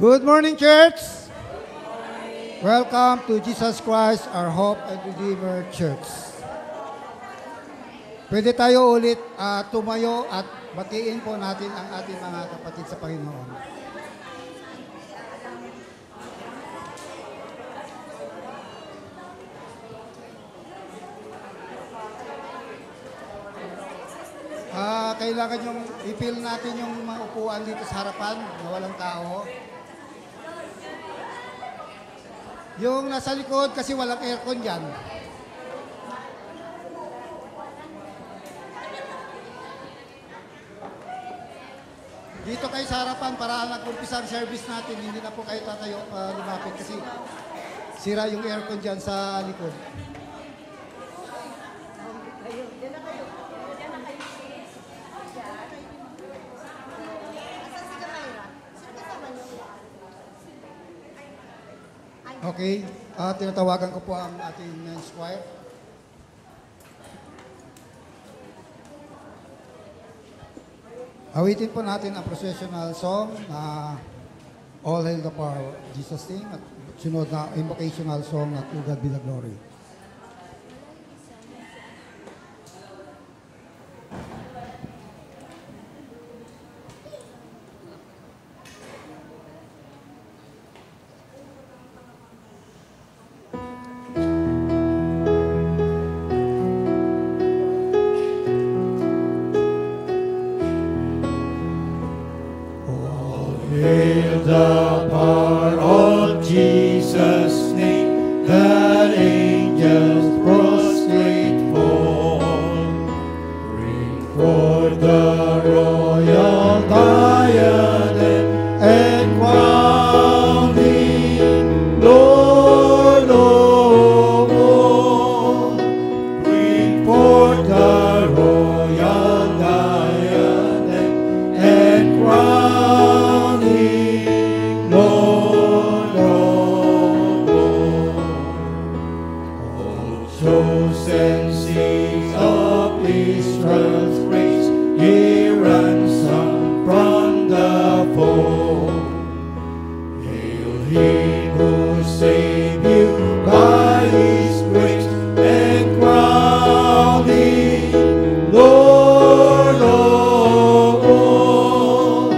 Good morning, church. Welcome to Jesus Christ, our Hope and Redeemer Church. Pwede tayo ulit tumayo at batiin po natin ang ating mga kapatid sa Panginoon. Kailangan yung i-fill natin yung mga upuan dito sa harapan na walang tao. Yung nasa likod kasi walang aircon dyan. Dito kayo sa harapan para nag-umpisa ang service natin. Hindi na po kayo tatayo lumapit kasi sira yung aircon dyan sa likod. Okay, tinatawagan ko po ang ating men's choir. Awitin po natin ang processional song na All Hail the Power of Jesus' Name at sunod na invocational song na To God Be the Glory. The power of Jesus' name, that angels prostrate fall. Bring forth the royal diadem and crown thee, Lord of all. Bring forth the royal diadem and crown thee, Lord of all. Chosen seeds of Israel's race, ye ransom from the foe. Hail him who saved you by his grace, and crown thee, Lord of all.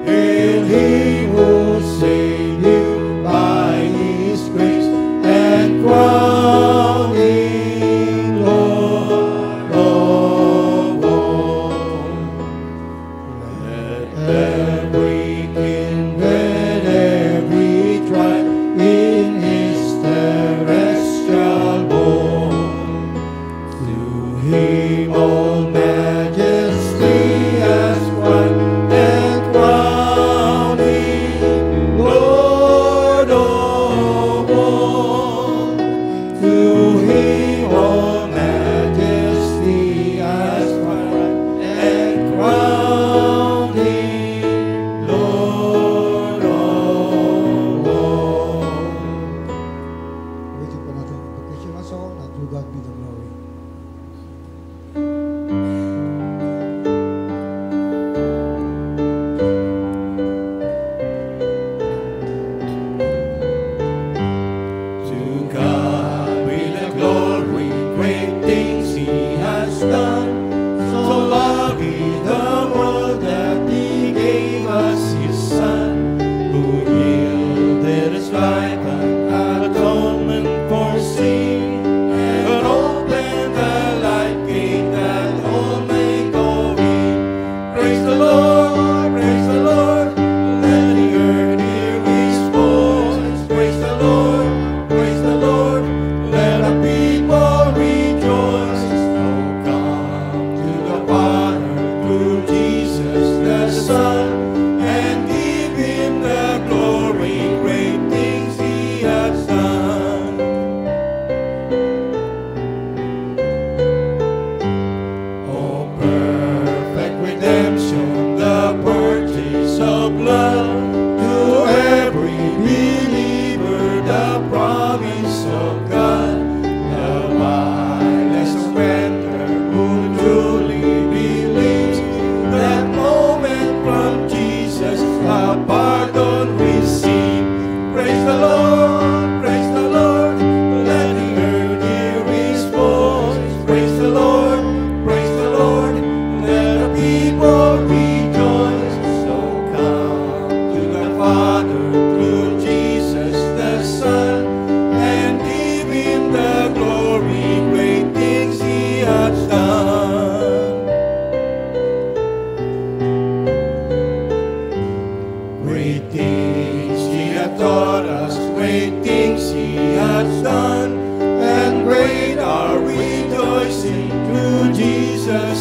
Hail him who saved you by his grace, and crown thee, Lord of all. Let every kindred, every tribe in his terrestrial home, to him all majesty ascribe, and crown him Lord of all. To him all majesty ascribe, and crown him Lord of all. Awitin po natin ang invocational song na To God Be the Glory.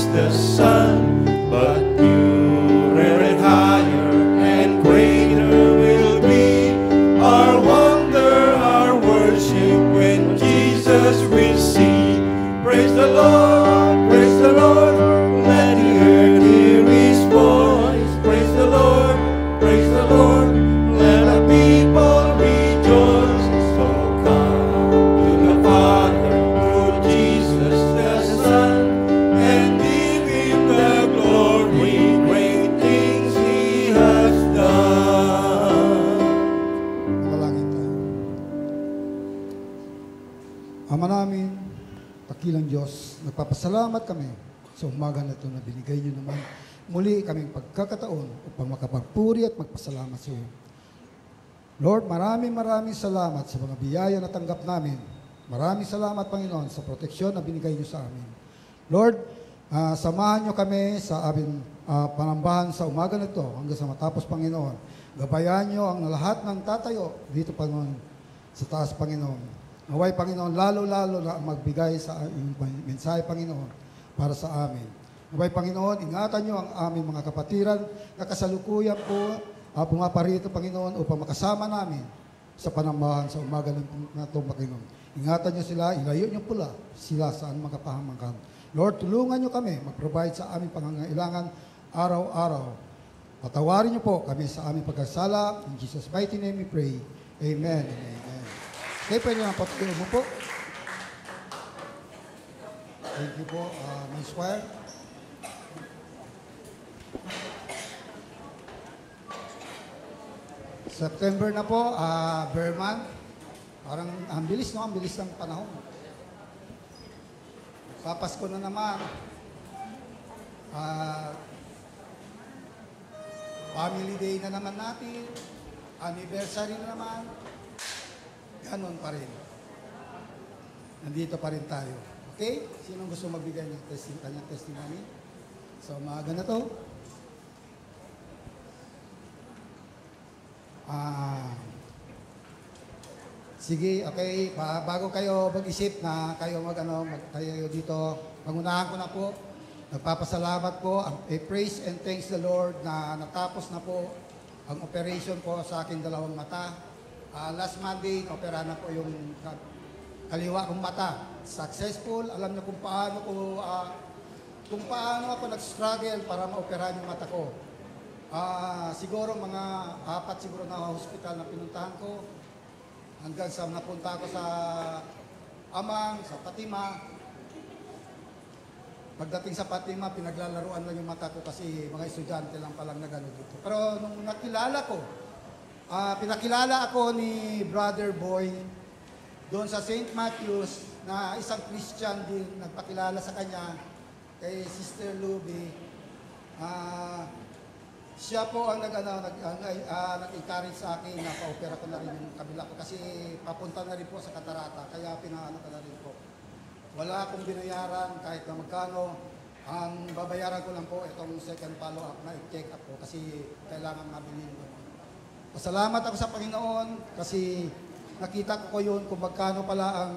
as the sun, but purer and higher and greater will be our wonder, our worship when Jesus we see. Praise the Lord, praise the Lord, let the earth hear His voice. Praise the Lord, praise the Lord, let the people rejoice. So come to the Father through Jesus the Son, and give Him the glory, great things He has done. Malangin tayo. Ama namin, dakilang Diyos, nagpapasalamat kami sa umaga na ito na binigay niyo naman muli kaming pagkakataon upang makapagpuri at magpasalamat sa iyo. Lord, maraming salamat sa mga biyaya na tanggap namin. Maraming salamat, Panginoon, sa proteksyon na binigay niyo sa amin. Lord, samahan niyo kami sa aming panambahan sa umaga na ito hanggang sa matapos, Panginoon. Gabayan niyo ang lahat ng tatayo dito, Panginoon, sa taas, Panginoon. Naway, Panginoon, lalo-lalo na magbigay sa aming mensahe, Panginoon, para sa amin. Naway, Panginoon, ingatan niyo ang aming mga kapatiran na kasalukuyan po pumaparito, Panginoon, upang makasama namin sa panambahan sa umaga na itong, Panginoon. Ingatan niyo sila, ilayo niyo pula sila sa aming mga pahamakan. Lord, tulungan niyo kami mag-provide sa aming pangangailangan araw-araw. Patawarin niyo po kami sa aming pagkasala. In Jesus' mighty name we pray. Amen and amen. Okay, pwede na po mo po. Thank you po, Ms. Wire. September na po, Berman. Parang ang bilis, no? Ang bilis ng panahon. Papasko na naman. Family Day na naman natin. Anniversary na naman. Ganon pa rin. Nandito pa rin tayo. Okay? Sinong gusto magbigay ng kanyang testimony? So, umaga na to. Sige, okay. Bago kayo mag-isip na kayo kayo dito, pangunahan ko na po. Nagpapasalamat po. I praise and thanks the Lord na natapos na po ang operation po sa aking dalawang mata. Last Monday, opera na po yung kaliwa kong mata. Successful. Alam niyo kung paano ako nag-struggle para ma-operahan yung mata ko. Siguro mga 4 siguro na hospital na pinuntahan ko. Hanggang sa napunta ako sa Amang, sa Fatima. Pagdating sa Fatima, pinaglalaruan lang yung mata ko kasi mga estudyante lang palang nagano dito. Pero nung nakilala ko, pinakilala ako ni Brother Boy doon sa St. Matthews na isang Christian din nagpakilala sa kanya kay Sister Luby. Siya po ang nag-encourage sa akin na pa-opera ko na rin yung kabila ko kasi papunta na rin po sa katarata kaya pinaano ko na rin po. Wala akong binayaran kahit na magkano. Ang babayaran ko lang po itong second follow-up na i-check up po kasi kailangan mabilin ko. Pasalamat ako sa Panginoon kasi nakita ko yun kung magkano pala ang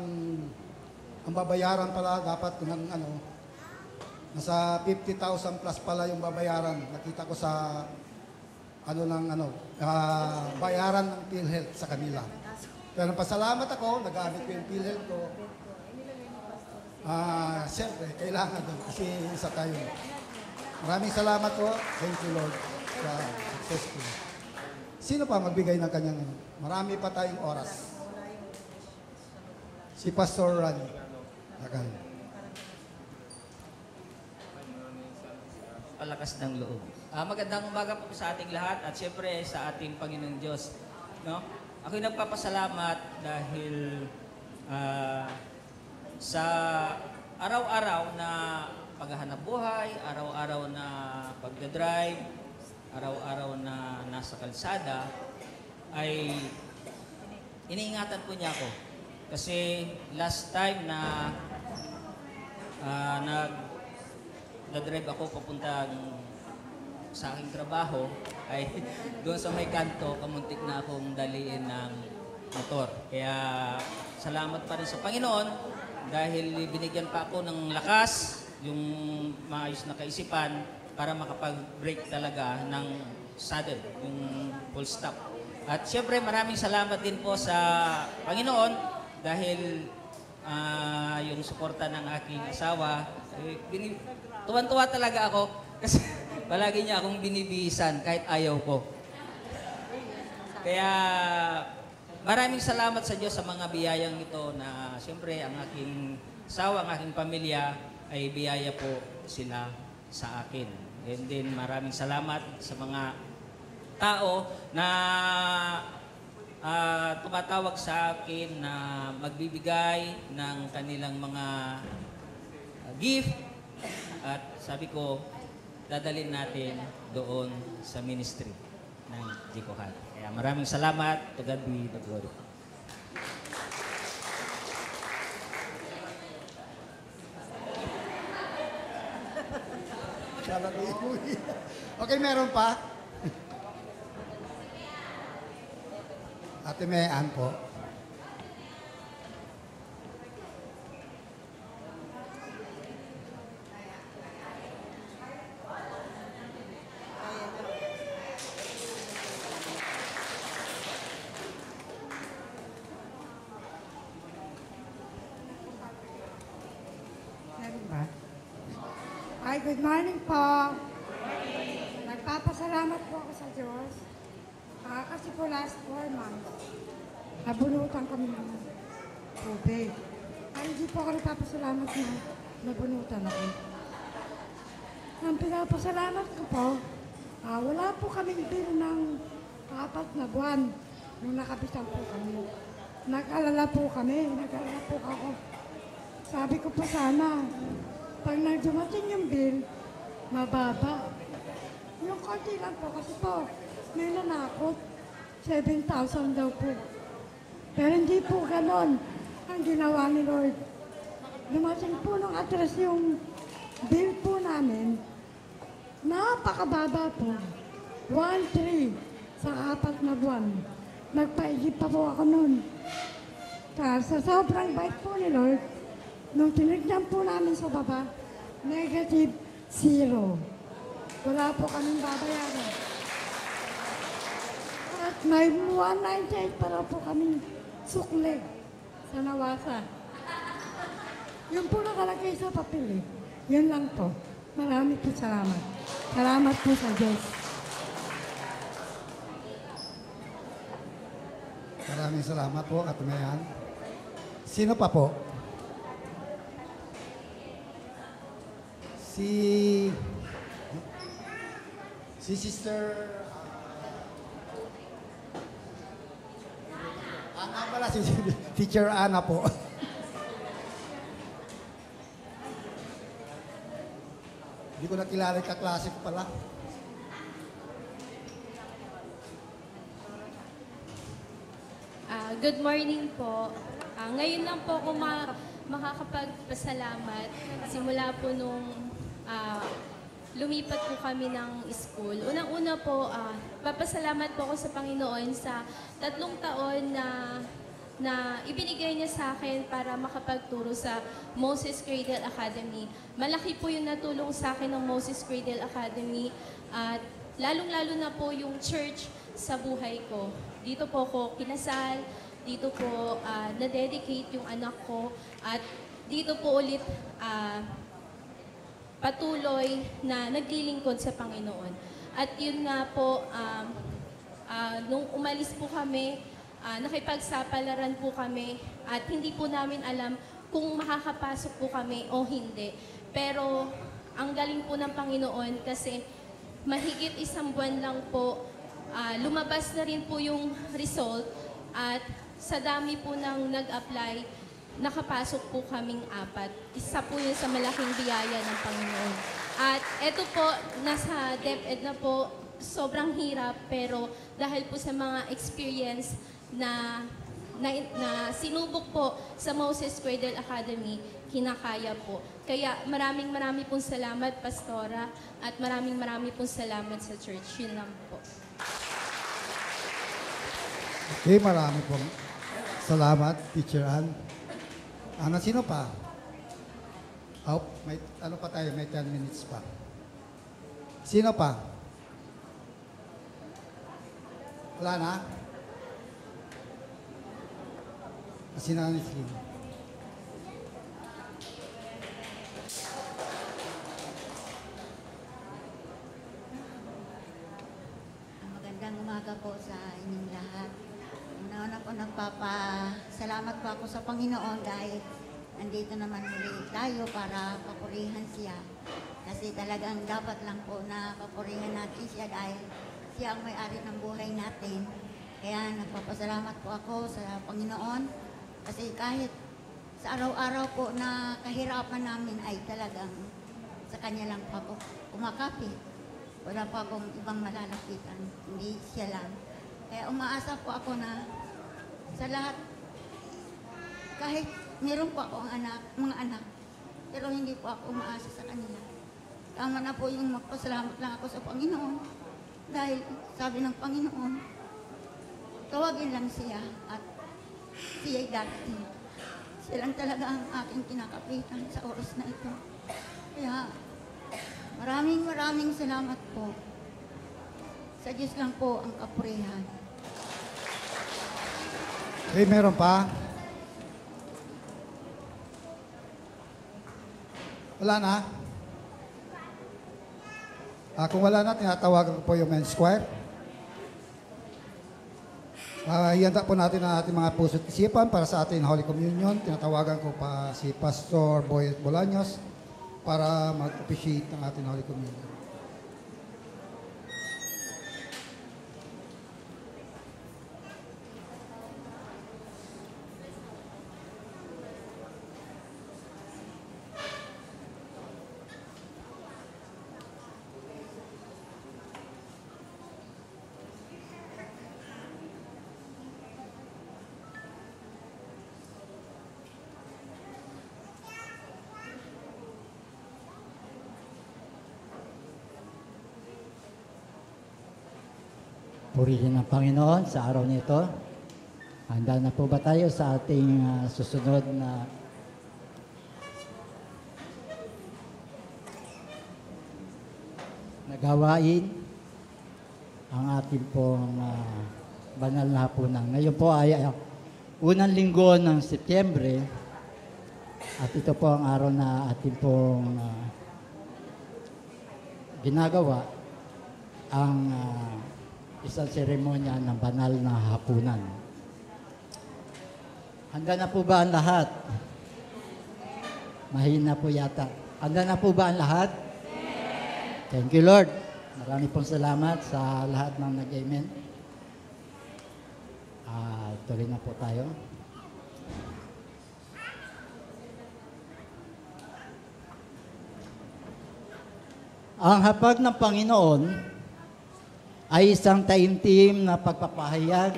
babayaran pala dapat ng nasa 50,000 plus pala yung babayaran. Nakita ko sa bayaran ng PhilHealth sa kanila. Pero pasalamat ako, nagamit ko yung PhilHealth ko. Siyempre, kailangan doon kasi isa tayo. Maraming salamat po. Thank you, Lord, sa successful. Sino pa magbigay ng kanyang marami pa tayong oras? Si Pastor Ran. Nakal. Palakas ng loob. Magandang umaga po sa ating lahat at siyempre sa ating Panginoong Diyos. No? Ako'y nagpapasalamat dahil sa araw-araw na paghahanap buhay, araw-araw na pagdadrive, araw-araw na nasa kalsada, ay iniingatan po niya ako. Kasi last time na nag-drive ako papuntang sa aking trabaho, ay doon sa may kanto, kamuntik na akong daliin ng motor. Kaya salamat pa rin sa Panginoon dahil binigyan pa ako ng lakas, yung maayos na kaisipan para makapag-break talaga ng sudden, yung full stop. At syempre maraming salamat din po sa Panginoon dahil yung suporta ng aking asawa, tuwan-tuwa talaga ako kasi palagi niya akong binibihisan kahit ayaw ko. Kaya maraming salamat sa Diyos sa mga biyayang ito na siyempre ang aking asawa, ang aking pamilya ay biyaya po sila sa akin. And then maraming salamat sa mga tao na tumatawag sa akin na magbibigay ng kanilang mga gift at sabi ko, dadalhin natin doon sa ministry ng Jikohan. Kaya maraming salamat. To God be the glory. Okay, meron pa? Ate Mayan po. Meron ba? Ay, good morning po. Nagpapasalamat po ako sa Diyos. Kasi po last 4 months, nabunutan kami ng tubig. Ay, hindi po ako nagpapasalamat na nabunutan ako. Ang pinapasalamat ko po, wala po kaming bill ng 4 na buwan nung nakabitan po kami. Nag-alala po kami, nag-alala po ako. Sabi ko pa sana, pag nagdumating yung bill, mababa. Yung konti lang po kasi po, may nanakot. 7,000 daw po. Pero hindi po ganon ang ginawa ni Lord. Dumating po nung address yung bill po namin, napakababa po. 1,300 sa 4 na buwan. Nagpaigip pa po ako nun. Sa sobrang bait po ni Lord, nung tinignan po namin sa baba, -0. Wala po kaming babayaran. At may 198 para po kaming sukle sa nawasa. Yun po nakalagay sa papel eh. Yun lang po. Marami po salamat. Salamat po sa Diyos. Maraming salamat po, Ate Mayan. Sino pa po? Si Sister Ana pala, si Teacher Ana po. Hindi ko nakilala yung kaklase ko pala. Good morning po. Ngayon lang po ako makakapagpasalamat. Simula po nung lumipat po kami ng school. Unang-una po, papasalamat po ako sa Panginoon sa 3 taon na ibinigay niya sa akin para makapagturo sa Moses Cradle Academy. Malaki po yung natulong sa akin ng Moses Cradle Academy at lalong-lalo na po yung church sa buhay ko. Dito po ako kinasal, dito po na-dedicate yung anak ko at dito po ulit patuloy na naglilingkod sa Panginoon. At yun nga po, nung umalis po kami, nakipagsapalaran po kami at hindi po namin alam kung makakapasok po kami o hindi. Pero ang galing po ng Panginoon kasi mahigit 1 buwan lang po, lumabas na rin po yung result at sa dami po ng nag-apply, nakapasok po kaming 4. Isa po yun sa malaking biyaya ng Panginoon. At eto po, nasa DepEd na po, sobrang hirap, pero dahil po sa mga experience na sinubok po sa Moses Cradle Academy, kinakaya po. Kaya maraming pong salamat, Pastora, at maraming pong salamat sa church. Yun lang po. Okay, marami pong salamat, Teacher Ann. Ano, sino pa? Oh, may, ano pa tayo? May 10 minutes pa. Sino pa? Wala na? Sino na ni Slim? Magandang umaga po sa inyong lahat. Una-una po nagpapasalamat po ako sa Panginoon dahil nandito naman muli tayo para papurihan siya. Kasi talagang dapat lang po na papurihan natin siya dahil siya ang may-ari ng buhay natin. Kaya nagpapasalamat po ako sa Panginoon kasi kahit sa araw-araw po na kahirapan namin ay talagang sa Kanya lang po ako kumakapit. Wala pa akong ibang malalapitan, hindi siya lang. Kaya umaasa po ako na sa lahat, kahit meron po akong mga anak, pero hindi po ako umaasa sa kanila. Tama na po yung magpasalamat lang ako sa Panginoon. Dahil sabi ng Panginoon, tawagin lang siya at siya'y darating. Siya lang talaga ang aking kinakapitan sa oras na ito. Kaya maraming salamat po. Sa Diyos lang po ang kapurihan. Okay, meron pa? Wala na? Kung wala na, tinatawagan ko po yung men's choir. Ihanda po natin ang ating mga puso't isipan para sa ating Holy Communion. Tinatawagan ko pa si Pastor Boyet Bolaños para mag-officiate ng ating Holy Communion. Purihin ang Panginoon sa araw nito. Handa na po ba tayo sa ating susunod na gawain? Ang ating pong banal na hapunan. Ngayon po ay unang linggo ng Setyembre at ito po ang araw na ating pong ginagawa ang isang seremonya ng banal na hapunan. Handa na po ba ang lahat? Mahina po yata. Handa na po ba ang lahat? Thank you, Lord. Marami pong salamat sa lahat ng nag-amen. Tuloy na po tayo. Ang hapag ng Panginoon ay isang taimtim na pagpapahayag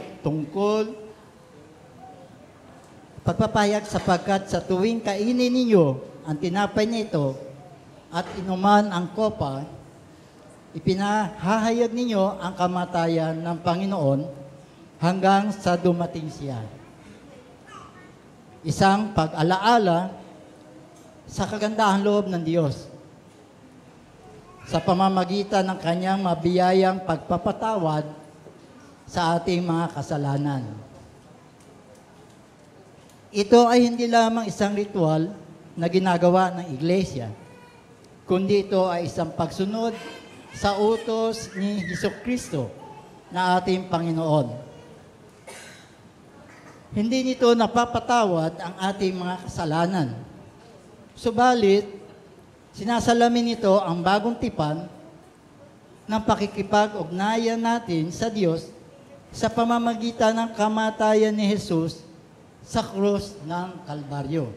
sapagkat sa tuwing kainin ninyo ang tinapay nito at inuman ang kopa, ipinahahayag ninyo ang kamatayan ng Panginoon hanggang sa dumating siya. Isang pag-alaala sa kagandahan loob ng Diyos sa pamamagitan ng kanyang mabiyayang pagpapatawad sa ating mga kasalanan. Ito ay hindi lamang isang ritual na ginagawa ng iglesia, kundi ito ay isang pagsunod sa utos ni Jesucristo na ating Panginoon. Hindi nito napapatawad ang ating mga kasalanan. Subalit, sinasalamin nito ang bagong tipan ng pakikipag-ugnayan natin sa Diyos sa pamamagitan ng kamatayan ni Jesus sa krus ng Kalbaryo.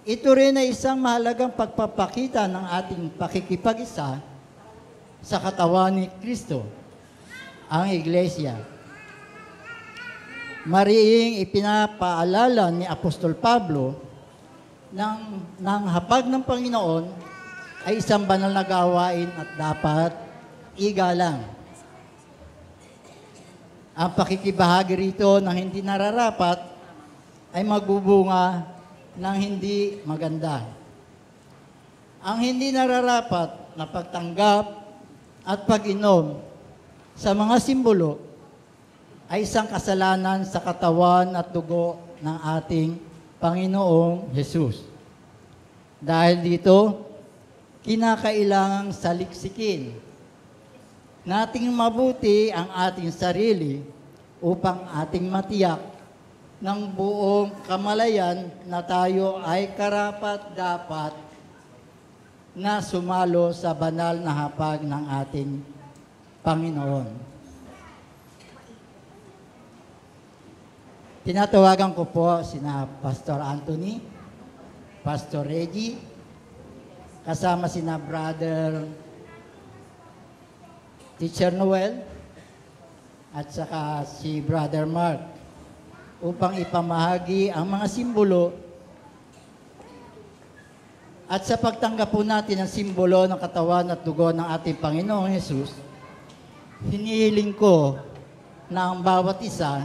Ito rin ay isang mahalagang pagpapakita ng ating pakikipag-isa sa katawan ni Kristo, ang Iglesia. Mariing ipinapaalala ni Apostol Pablo ng hapag ng Panginoon ay isang banal na gawain at dapat igalang. Ang pakikibahagi rito ng hindi nararapat ay magbubunga ng hindi maganda. Ang hindi nararapat na pagtanggap at pag-inom sa mga simbolo ay isang kasalanan sa katawan at dugo ng ating Panginoong Hesus. Dahil dito, kinakailangang saliksikin nating mabuti ang ating sarili upang ating matiyak ng buong kamalayan na tayo ay karapat-dapat na sumalo sa banal na hapag ng ating Panginoon. Tinatawagan ko po sina Pastor Anthony, Pastor Reggie, kasama sina Brother Teacher Noel, at saka si Brother Mark, upang ipamahagi ang mga simbolo. At sa pagtanggap po natin ng simbolo ng katawan at dugo ng ating Panginoong Hesus, hinihiling ko na ang bawat isa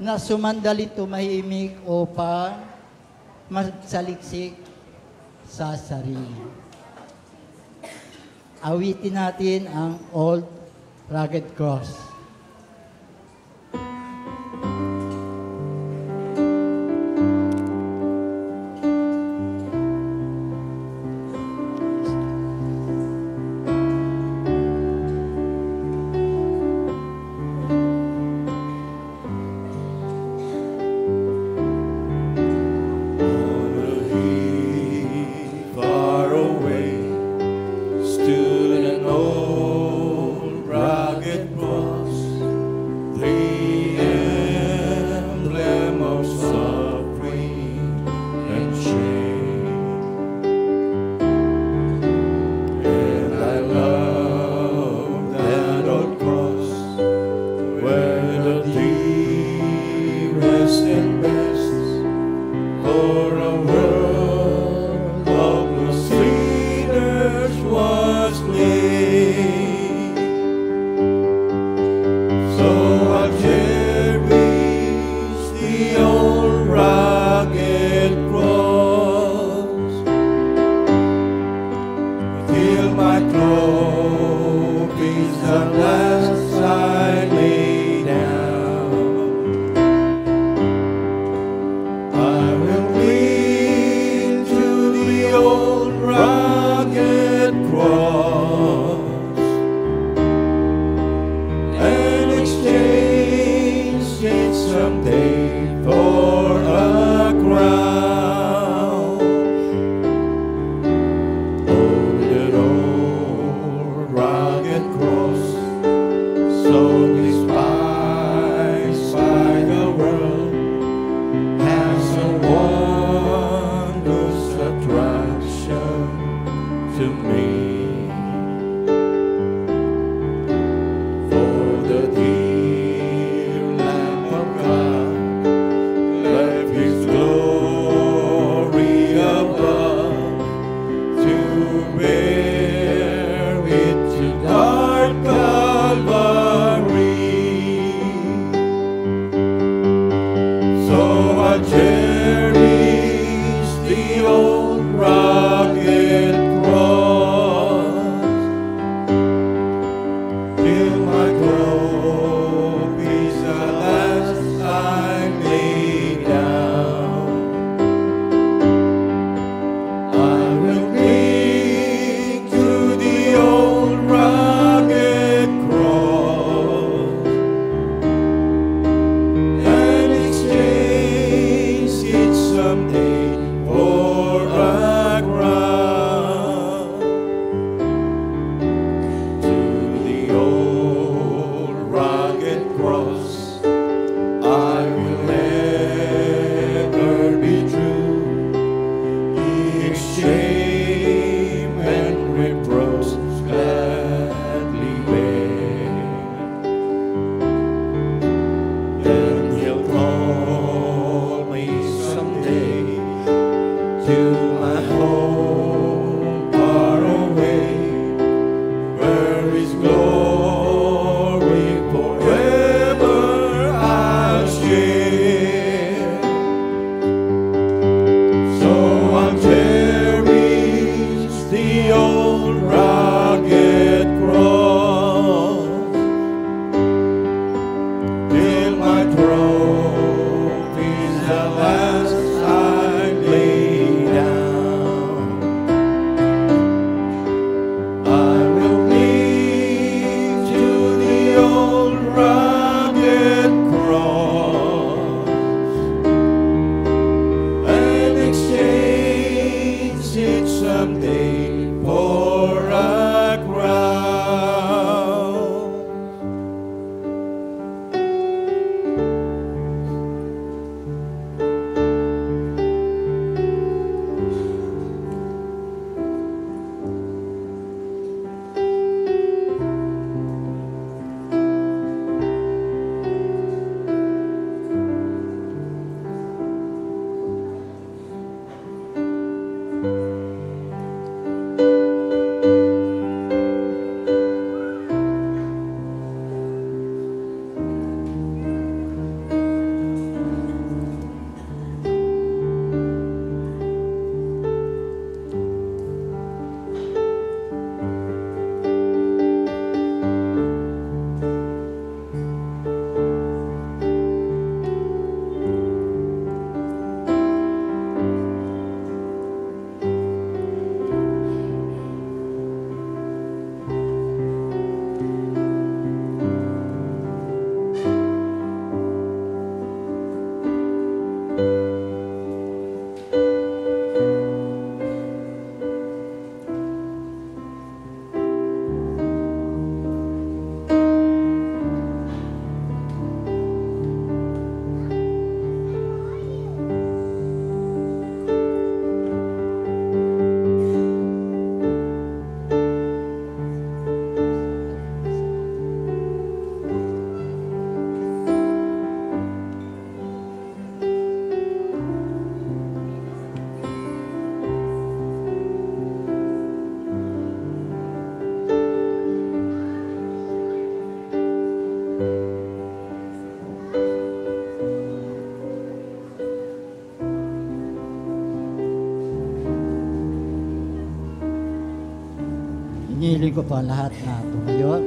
na sumandali tumahimik upang magsaliksik sa sarili. Awitin natin ang Old Rugged Cross. Far away stood an old rugged cross, the emblem of suffering and shame. And I love that old cross, where the dearest and best for a world of lost sinners was laid. So I cherish the old rugged cross till my trophies at last I lay down. I will cling to the old rugged cross and exchange it someday for a crown. Oh, that old rugged cross, so despised by the world, has a wondrous attraction to me. For the dear Lamb of God left His glory above to bear it to dark Calvary. So I cherish the old rugged cross. someday for a crown. Hinihiling ko po ang lahat na tumayo.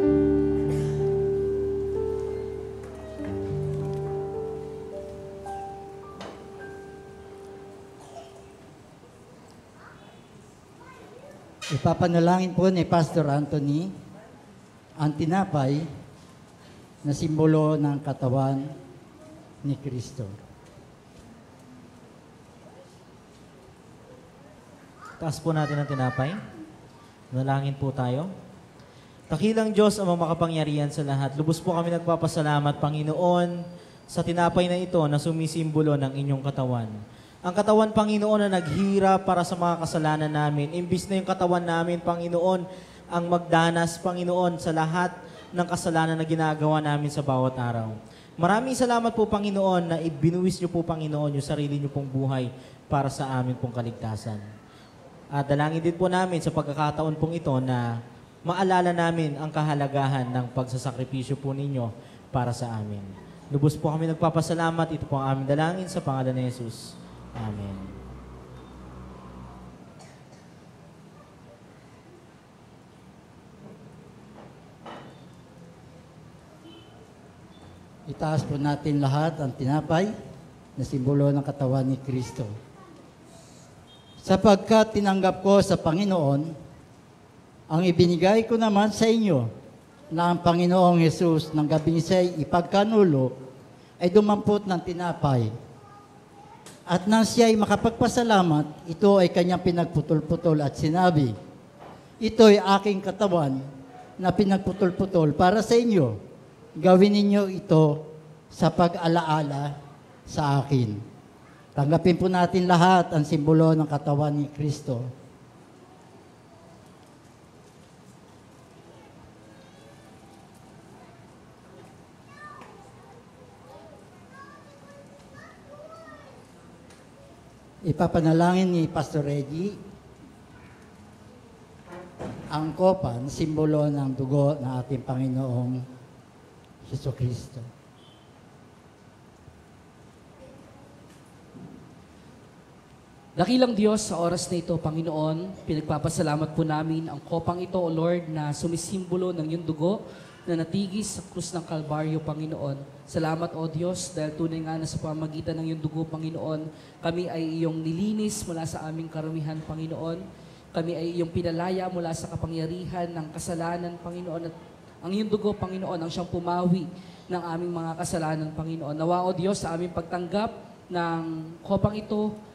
Ipapanalangin po ni Pastor Anthony ang tinapay na simbolo ng katawan ni Kristo. Taas po natin ang tinapay. Nalangin po tayo. Dakilang Diyos ang makapangyarihan sa lahat. Lubos po kami nagpapasalamat, Panginoon, sa tinapay na ito na sumisimbolo ng inyong katawan. Ang katawan, Panginoon, na naghira para sa mga kasalanan namin. Imbis na yung katawan namin, Panginoon, ang magdanas, Panginoon, sa lahat ng kasalanan na ginagawa namin sa bawat araw. Maraming salamat po, Panginoon, na ibinuwis niyo po, Panginoon, yung sarili niyo pong buhay para sa amin pong kaligtasan. At dalangin din po namin sa pagkakataon pong ito na maalala namin ang kahalagahan ng pagsasakripisyo po ninyo para sa amin. Lubos po kami nagpapasalamat. Ito po ang aming dalangin sa pangalan ni Jesus. Amen. Itaas po natin lahat ang tinapay na simbolo ng katawan ni Kristo. Sapagkat tinanggap ko sa Panginoon, ang ibinigay ko naman sa inyo na ang Panginoong Jesus ng gabing siya'y ipagkanulo ay dumampot ng tinapay. At nang siya'y makapagpasalamat, ito ay kanyang pinagputol-putol at sinabi, ito'y aking katawan na pinagputol-putol para sa inyo. Gawin ninyo ito sa pag-alaala sa akin. Tanggapin po natin lahat ang simbolo ng katawan ni Kristo. Ipapanalangin ni Pastor Reggie ang kopan, simbolo ng dugo ng ating Panginoong Jesucristo. Dakilang Diyos, sa oras na ito, Panginoon, pinagpapasalamat po namin ang kopang ito, O Lord, na sumisimbolo ng iyong dugo na natigis sa krus ng Kalbaryo, Panginoon. Salamat, O Diyos, dahil tunay nga na sa pamagitan ng iyong dugo, Panginoon, kami ay iyong nilinis mula sa aming karumihan, Panginoon. Kami ay iyong pinalaya mula sa kapangyarihan ng kasalanan, Panginoon. At ang iyong dugo, Panginoon, ang siyang pumawi ng aming mga kasalanan, Panginoon. Nawa, O Diyos, sa aming pagtanggap ng kopang ito,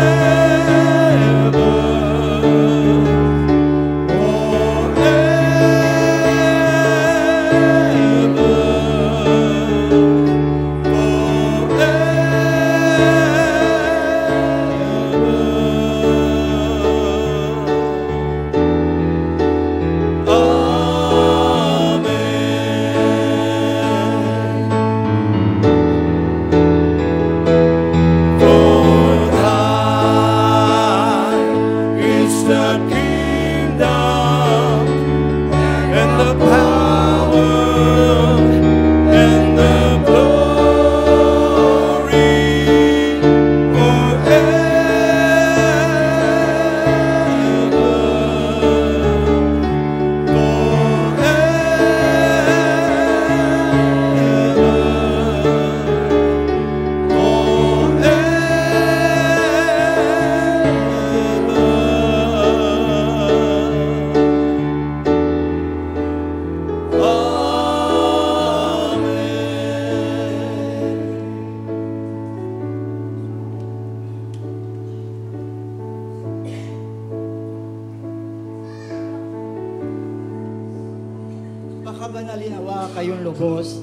kayong lubos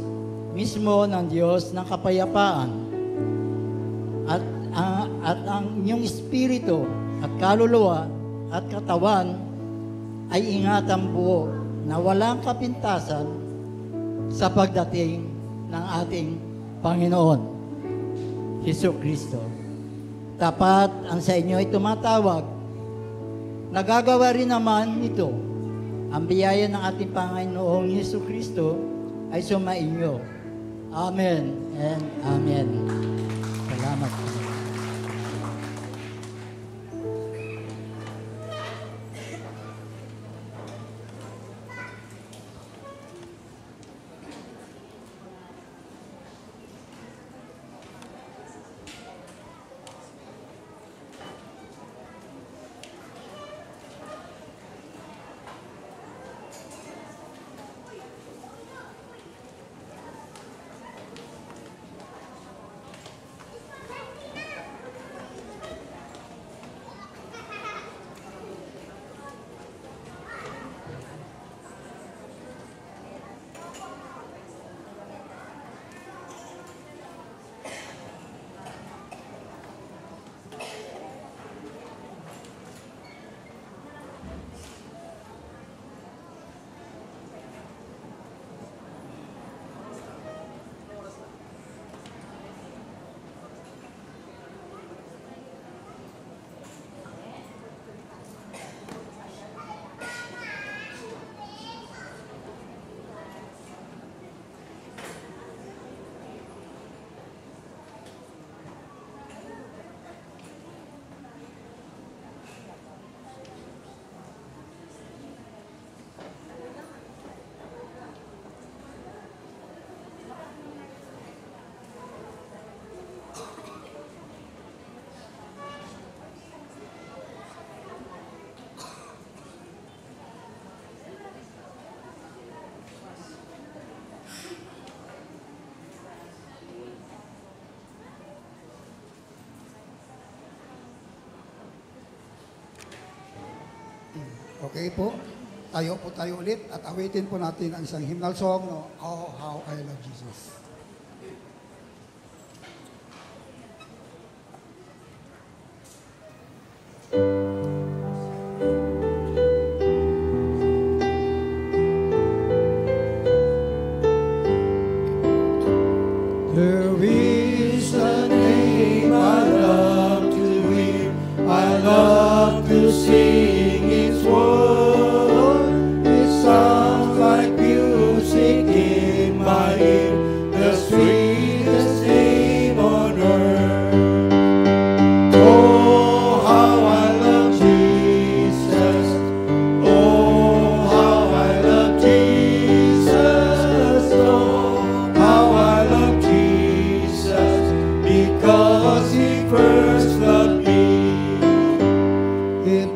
mismo ng Diyos ng kapayapaan at ang inyong espiritu at kaluluwa at katawan ay ingatan buo na walang kapintasan sa pagdating ng ating Panginoon Jesucristo. Tapat ang sa inyo ay tumatawag. Nagagawa rin naman ito. Ang biyaya ng ating Panginoong Jesucristo ay sumainyo. Amen and Amen. Salamat. Okay po. Tayo po tayo ulit at awitin po natin ang isang hymnal song, no? Oh, How I Love Jesus. There is a name I love to hear, I love to sing its word. It sounds like music in my ear, the sweetest name on earth. Oh, how I love Jesus. Oh, how I love Jesus. Oh, how I love Jesus, because He first loved me. It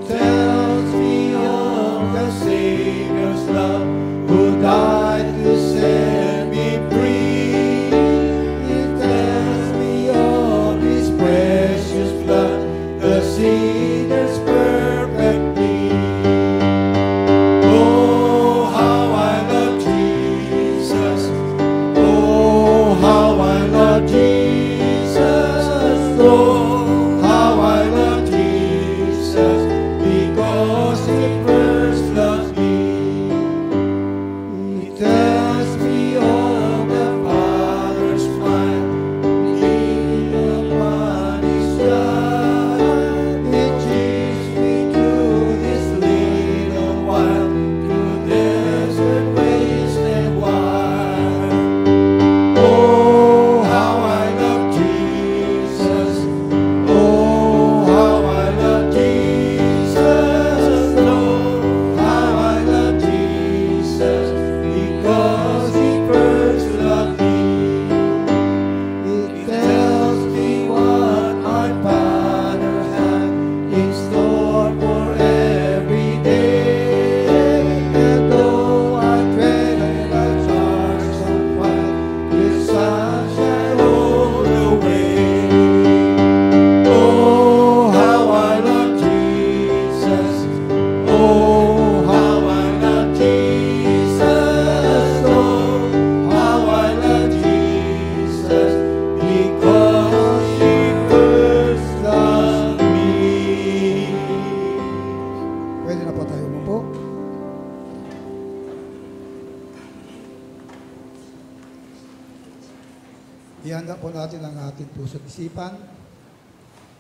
ihanda po natin ang ating puso at isipan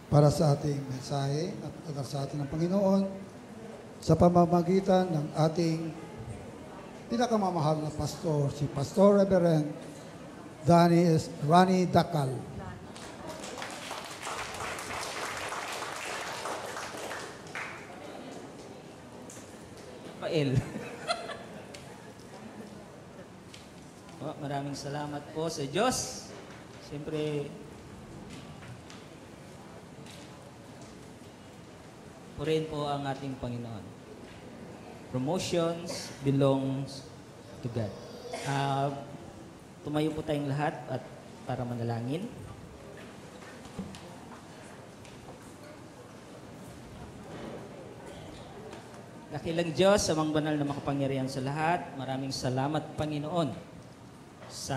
para sa ating mensahe at sa atin ng Panginoon sa pamamagitan ng ating pinakamamahal na pastor, si Pastor Reverend Rani Dakal. Pael. Maraming salamat po sa Diyos. Siyempre, purihin po ang ating Panginoon. Promotions belongs to God. Tumayo po tayong lahat at para manalangin. Dakilang Diyos, amang banal na makapangyarihan sa lahat, maraming salamat, Panginoon, sa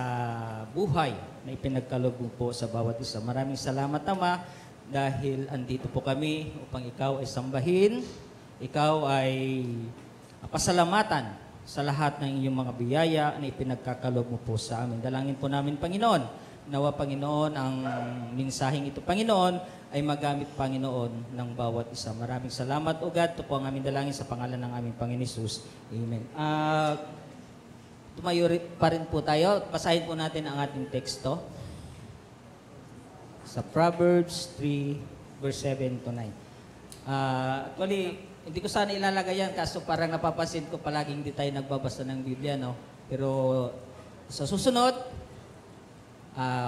buhay na ipinagkaloob mo po sa bawat isa. Maraming salamat, Ama, dahil andito po kami upang ikaw ay sambahin, ikaw ay pasalamatan sa lahat ng iyong mga biyaya na ipinagkakaloob mo po sa amin. Dalangin po namin, Panginoon, nawa, Panginoon, ang mensaheng ito, Panginoon, ay magamit, Panginoon, ng bawat isa. Maraming salamat, O God. Ito po ang aming dalangin sa pangalan ng aming Panginoon Jesus. Amen. Tumayo pa rin po tayo. Basahin po natin ang ating teksto. Sa Proverbs 3, verse 7 to 9. Actually, hindi ko sana ilalagay yan kaso parang napapansin ko palaging hindi tayo nagbabasa ng Biblia, no? Pero sa susunod,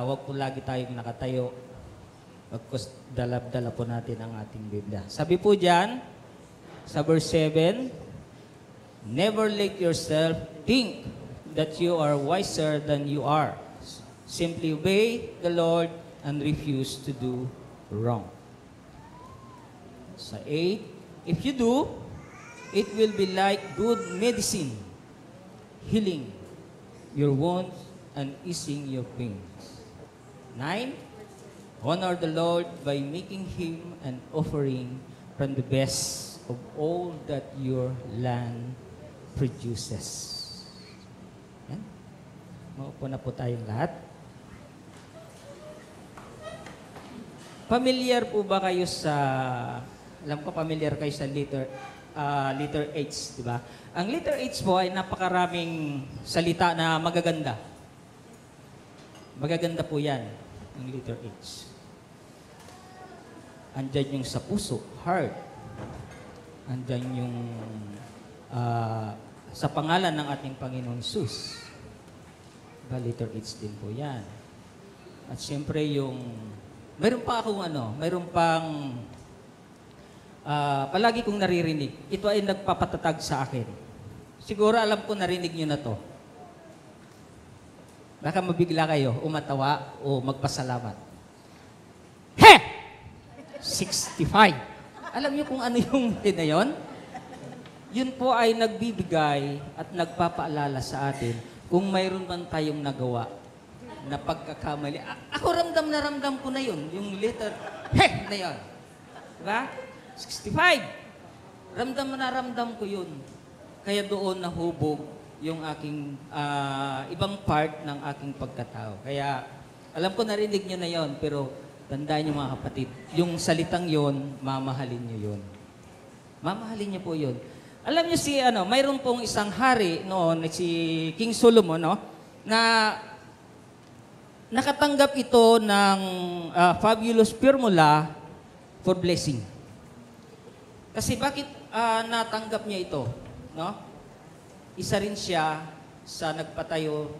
wag po lagi tayong nakatayo. Pagkos dala po natin ang ating Biblia. Sabi po dyan, sa verse 7, never let yourself think that you are wiser than you are. Simply obey the Lord and refuse to do wrong. Sa 8, if you do, it will be like good medicine, healing your wounds and easing your pains. 9, honor the Lord by making Him an offering from the best of all that your land produces. Yan. Maupo na po tayong lahat. Familiar po ba kayo sa, alam ko familiar kayo sa letter H, di ba? Ang letter H po ay napakaraming salita na magaganda. Magaganda po yan, ang letter H. Andyan yung sa puso, heart. Andyan yung sa pangalan ng ating Panginoon Jesus. Diba, letter H din po yan. At siyempre yung, mayroon pang palagi kong naririnig. Ito ay nagpapatatag sa akin. Siguro alam ko narinig nyo na to. Baka mabigla kayo, umatawa o magpasalamat. He! 65. Alam niyo kung ano yung na yun? Yun po ay nagbibigay at nagpapaalala sa atin kung mayroon man tayong nagawa na pagkakamali. Ako ramdam ko na yun. Yung letter, he! Na yun. Diba? 65. Ramdam ko yun. Kaya doon nahubog yung aking ibang part ng aking pagkatao. Kaya alam ko narinig nyo na yon, pero tandaan nyo mga kapatid, yung salitang yon, mamahalin nyo yon. Mamahalin nyo po yon. Alam nyo mayroon pong isang hari noon, si King Solomon, no, na nakatanggap ito ng fabulous formula for blessing. Kasi bakit natanggap niya ito? No? Isa rin siya sa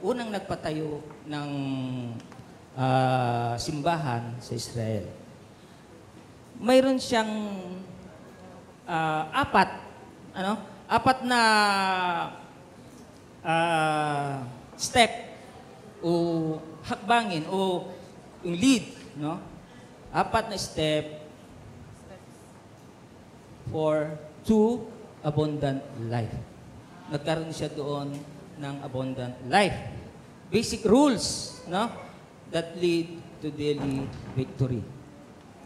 unang nagpatayo ng simbahan sa Israel. Mayroon siyang apat na step o hakbangin o yung lead, no? Apat na step for to abundant life. Nagkaroon siya doon ng abundant life. Basic rules, no? That lead to daily victory.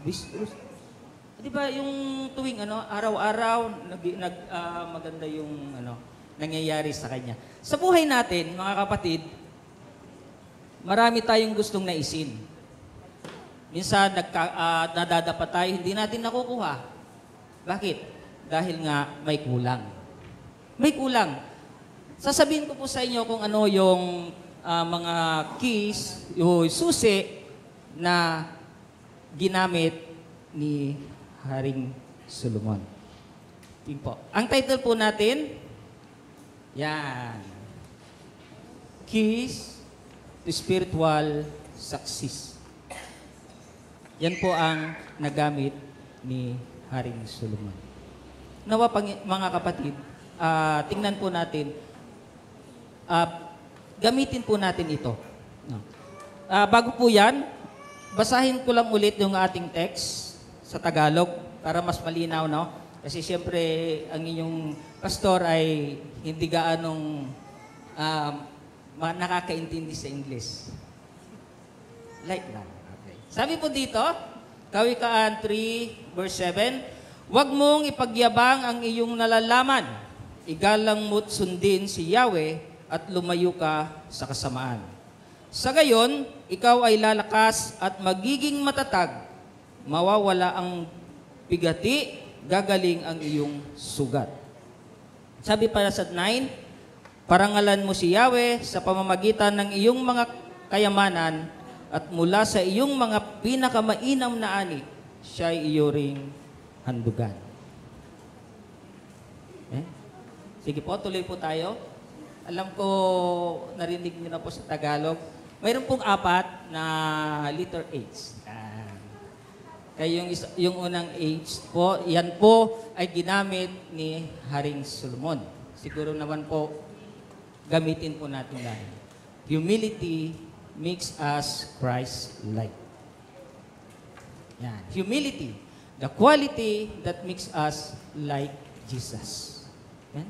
Basic rules. Di ba yung tuwing araw-araw maganda yung nangyayari sa kanya. Sa buhay natin, mga kapatid, marami tayong gustong naisin. Minsan, nadadapa tayo, hindi natin nakukuha. Bakit? Dahil nga may kulang. May kulang. Sasabihin ko po sa inyo kung ano yung mga keys, yung susi na ginamit ni Haring Solomon. Yun po. Ang title po natin, yan. Keys to Spiritual Success. Yan po ang nagamit ni Haring Solomon. Nawa mga kapatid, tingnan po natin, gamitin po natin ito. Bago po yan, basahin ko lang ulit yung ating text sa Tagalog para mas malinaw, no? Kasi siyempre, ang inyong pastor ay hindi gaanong nakakaintindi sa English. Like lang. Okay. Sabi po dito, Kawikaan 3, verse 7, "Huwag mong ipagyabang ang iyong nalalaman. Igalang mo't sundin si Yahweh at lumayo ka sa kasamaan. Sa gayon, ikaw ay lalakas at magiging matatag. Mawawala ang bigati, gagaling ang iyong sugat." Sabi para sa 9, "Parangalan mo si Yahweh sa pamamagitan ng iyong mga kayamanan at mula sa iyong mga pinakamainam na ani, siya'y iyo ring handugan." Sige po, tuloy po tayo. Alam ko, narinig niyo na po sa Tagalog. Mayroon pong 4 na letter H. Kaya yung unang H po, yan po ay ginamit ni Haring Solomon. Siguro naman po, gamitin po natin lahat. Humility makes us Christ-like. Yan. Humility, the quality that makes us like Jesus. Yan.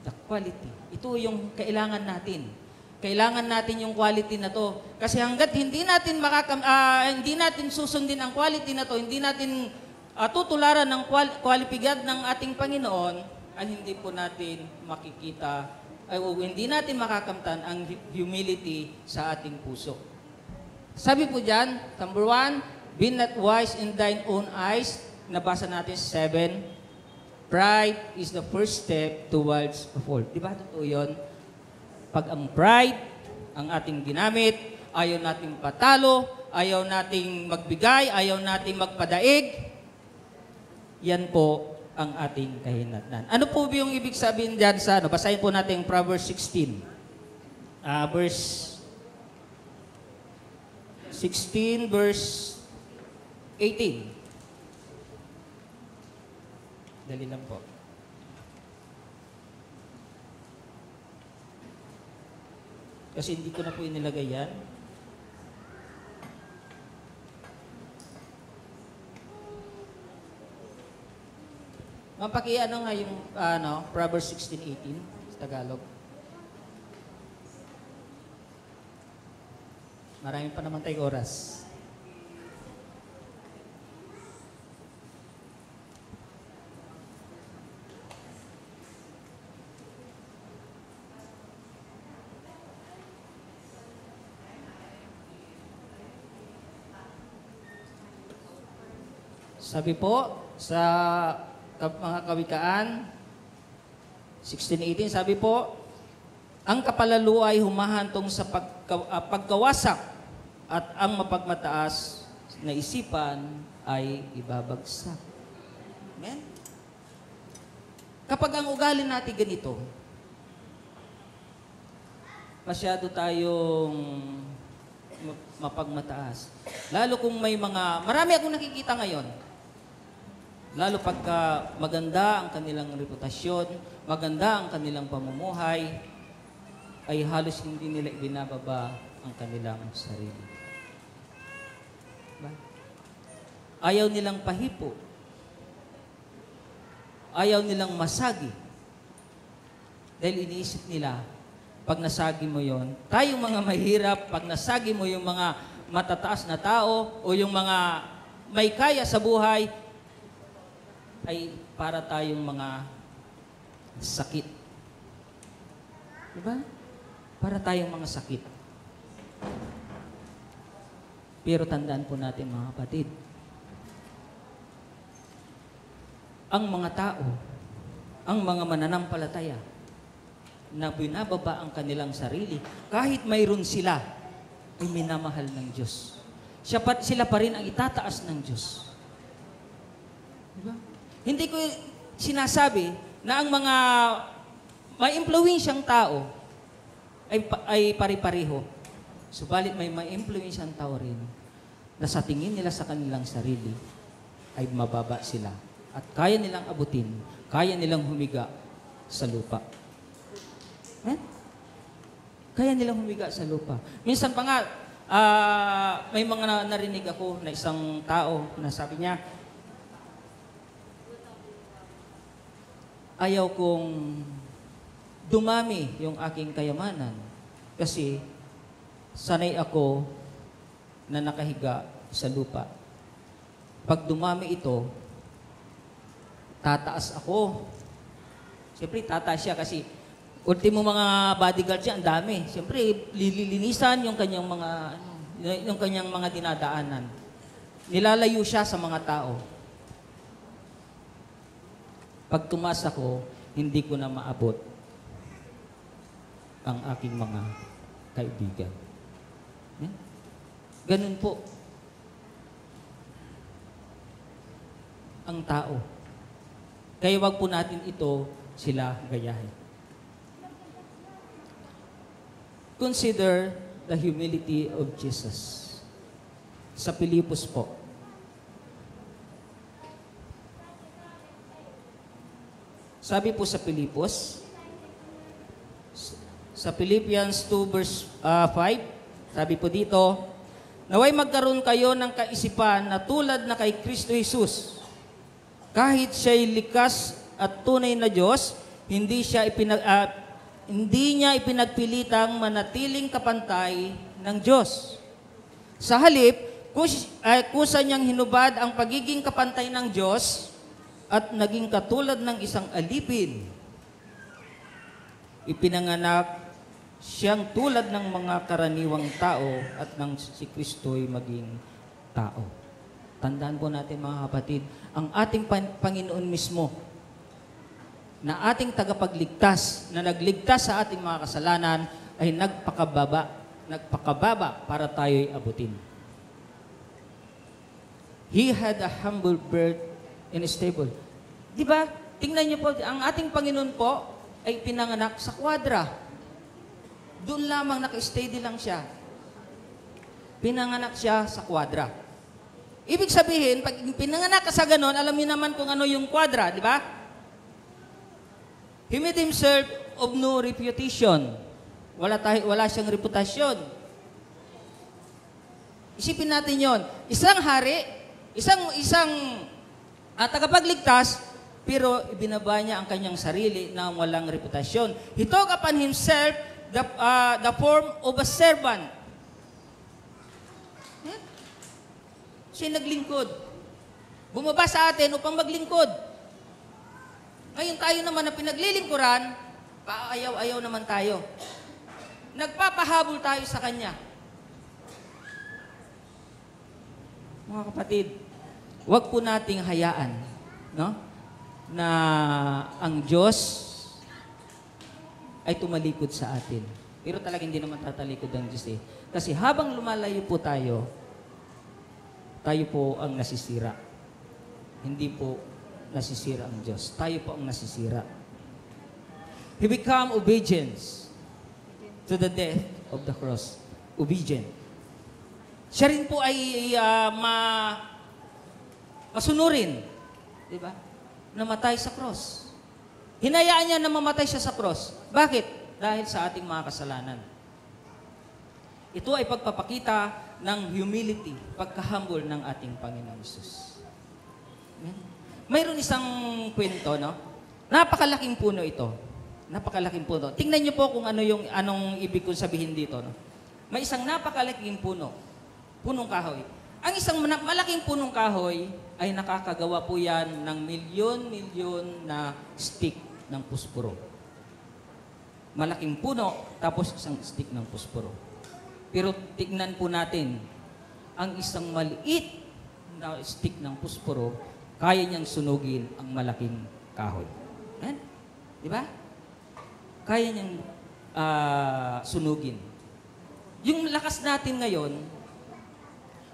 The quality. Ito yung kailangan natin. Kailangan natin yung quality na to. Kasi hanggat hindi natin susundin ang quality na to, hindi natin tutularan ng kwalipigad ng ating Panginoon, ay hindi po natin makikita, hindi natin makakamtan ang humility sa ating puso. Sabi po dyan, number 1, "Be not wise in thine own eyes." Nabasa natin 7. "Pride is the first step towards a fall." Di ba totoo yun? Pag ang pride ang ating ginamit, ayaw nating patalo, ayaw nating magbigay, ayaw nating magpadaig, yan po ang ating kahinatnan. Ano po yung ibig sabihin dyan sa ano? Basahin po natin Proverbs 16. Verse 16, verse 18. Dali lang po. Kasi hindi ko na po inilagay yan. Mapaki-ano nga yung Proverbs 16:18 sa Tagalog. Marami pa naman tayong oras. Sabi po sa mga Kawikaan 16:18, sabi po, "Ang kapalalo ay humahantong sa pagkawasak at ang mapagmataas na isipan ay ibabagsak." Amen? Kapag ang ugali natin ganito, masyado tayong mapagmataas. Lalo kung may marami akong nakikita ngayon, lalo pagka maganda ang kanilang reputasyon, maganda ang kanilang pamumuhay, ay halos hindi nila ibinababa ang kanilang sarili. Diba? Ayaw nilang pahipo. Ayaw nilang masagi. Dahil iniisip nila, pag nasagi mo yon, tayong mga mahirap, pag nasagi mo yung mga matataas na tao o yung mga may kaya sa buhay, ay para tayong mga sakit. Diba? Para tayong mga sakit. Pero tandaan po natin mga kapatid, ang mga tao, ang mga mananampalataya, na binababa ang kanilang sarili, kahit mayroon sila, ay minamahal ng Diyos. Sila pa rin ang itataas ng Diyos. Diba? Hindi ko sinasabi na ang mga may impluwensyang tao ay pari-pareho. Subalit may impluwensyang tao rin na sa tingin nila sa kanilang sarili ay mababa sila at kaya nilang abutin, kaya nilang humiga sa lupa. Kaya nilang humiga sa lupa. Minsan pa nga, may mga narinig ako na isang tao na sabi niya, ayaw kong dumami yung aking kayamanan kasi sanay ako na nakahiga sa lupa. Pag dumami ito, tataas ako. Siyempre, tataas siya kasi ultimo mga bodyguard siya, ang dami. Siyempre, lilinisan yung kanyang mga dinadaanan. Nilalayo siya sa mga tao. Pag tumaas ako, hindi ko na maabot ang aking mga kaibigan. Ganun po ang tao. Kaya wag po natin ito sila gayahin. Consider the humility of Jesus. Sa Pilipos po. Sabi po sa Pilipos, sa Philippians 2 verse 5, sabi po dito, naway magkaroon kayo ng kaisipan na tulad na kay Kristo Jesus. Kahit siya'y likas at tunay na Diyos, hindi niya ipinagpilitang manatiling kapantay ng Diyos. Sa halip, kusa niyang hinubad ang pagiging kapantay ng Diyos at naging katulad ng isang alipin. Ipinanganak siyang tulad ng mga karaniwang tao at nang si Kristo'y maging tao. Tandaan po natin mga kapatid, ang ating Panginoon mismo, na ating tagapagligtas, na nagligtas sa ating mga kasalanan, ay nagpakababa para tayo'y abutin. He had a humble birth and stable. Di ba? Tingnan niyo po, ang ating Panginoon po ay pinanganak sa kwadra. Doon lamang naka-steady lang siya. Pinanganak siya sa kwadra. Ibig sabihin, pag pinanganak ka sa ganon, alam niyo naman kung ano yung kwadra, di ba? He made himself of no reputation. Wala siyang reputasyon. Isipin natin yon. Isang hari, isang tagapagligtas, pero ibinaba niya ang kanyang sarili na walang reputasyon. He took upon himself the form of a servant. Siya naglingkod. Bumaba sa atin upang maglingkod. Ngayon tayo naman na pinaglilingkuran, paayaw-ayaw naman tayo. Nagpapahabol tayo sa Kanya. Mga kapatid, huwag po nating hayaan, no, na ang Diyos ay tumalikod sa atin. Pero talagang hindi naman tatalikod ang Diyos eh. Kasi habang lumalayo po tayo po ang nasisira. Hindi po nasisira ang Diyos. Tayo po ang nasisira. He became obedient to the death of the cross. Obedient. Siya rin po ay masunurin. Diba? Namatay sa cross. Hinayaan niya na mamatay siya sa cross. Bakit? Dahil sa ating mga kasalanan. Ito ay pagpapakita ng humility, pagka-humble ng ating Panginoon Jesus. Mayroon isang kwento, no? Napakalaking puno ito. Napakalaking puno. Tingnan niyo po kung anong ibig kong sabihin dito, no? May isang napakalaking puno. Punong kahoy. Ang isang malaking punong kahoy ay nakakagawa po yan ng milyon-milyon na stick ng pusporo. Malaking puno, tapos isang stick ng pusporo. Pero tignan po natin, ang isang maliit na stick ng pusporo, kaya niyang sunugin ang malaking kahoy. Ayan? Di ba? Kaya niyang sunugin. Yung lakas natin ngayon,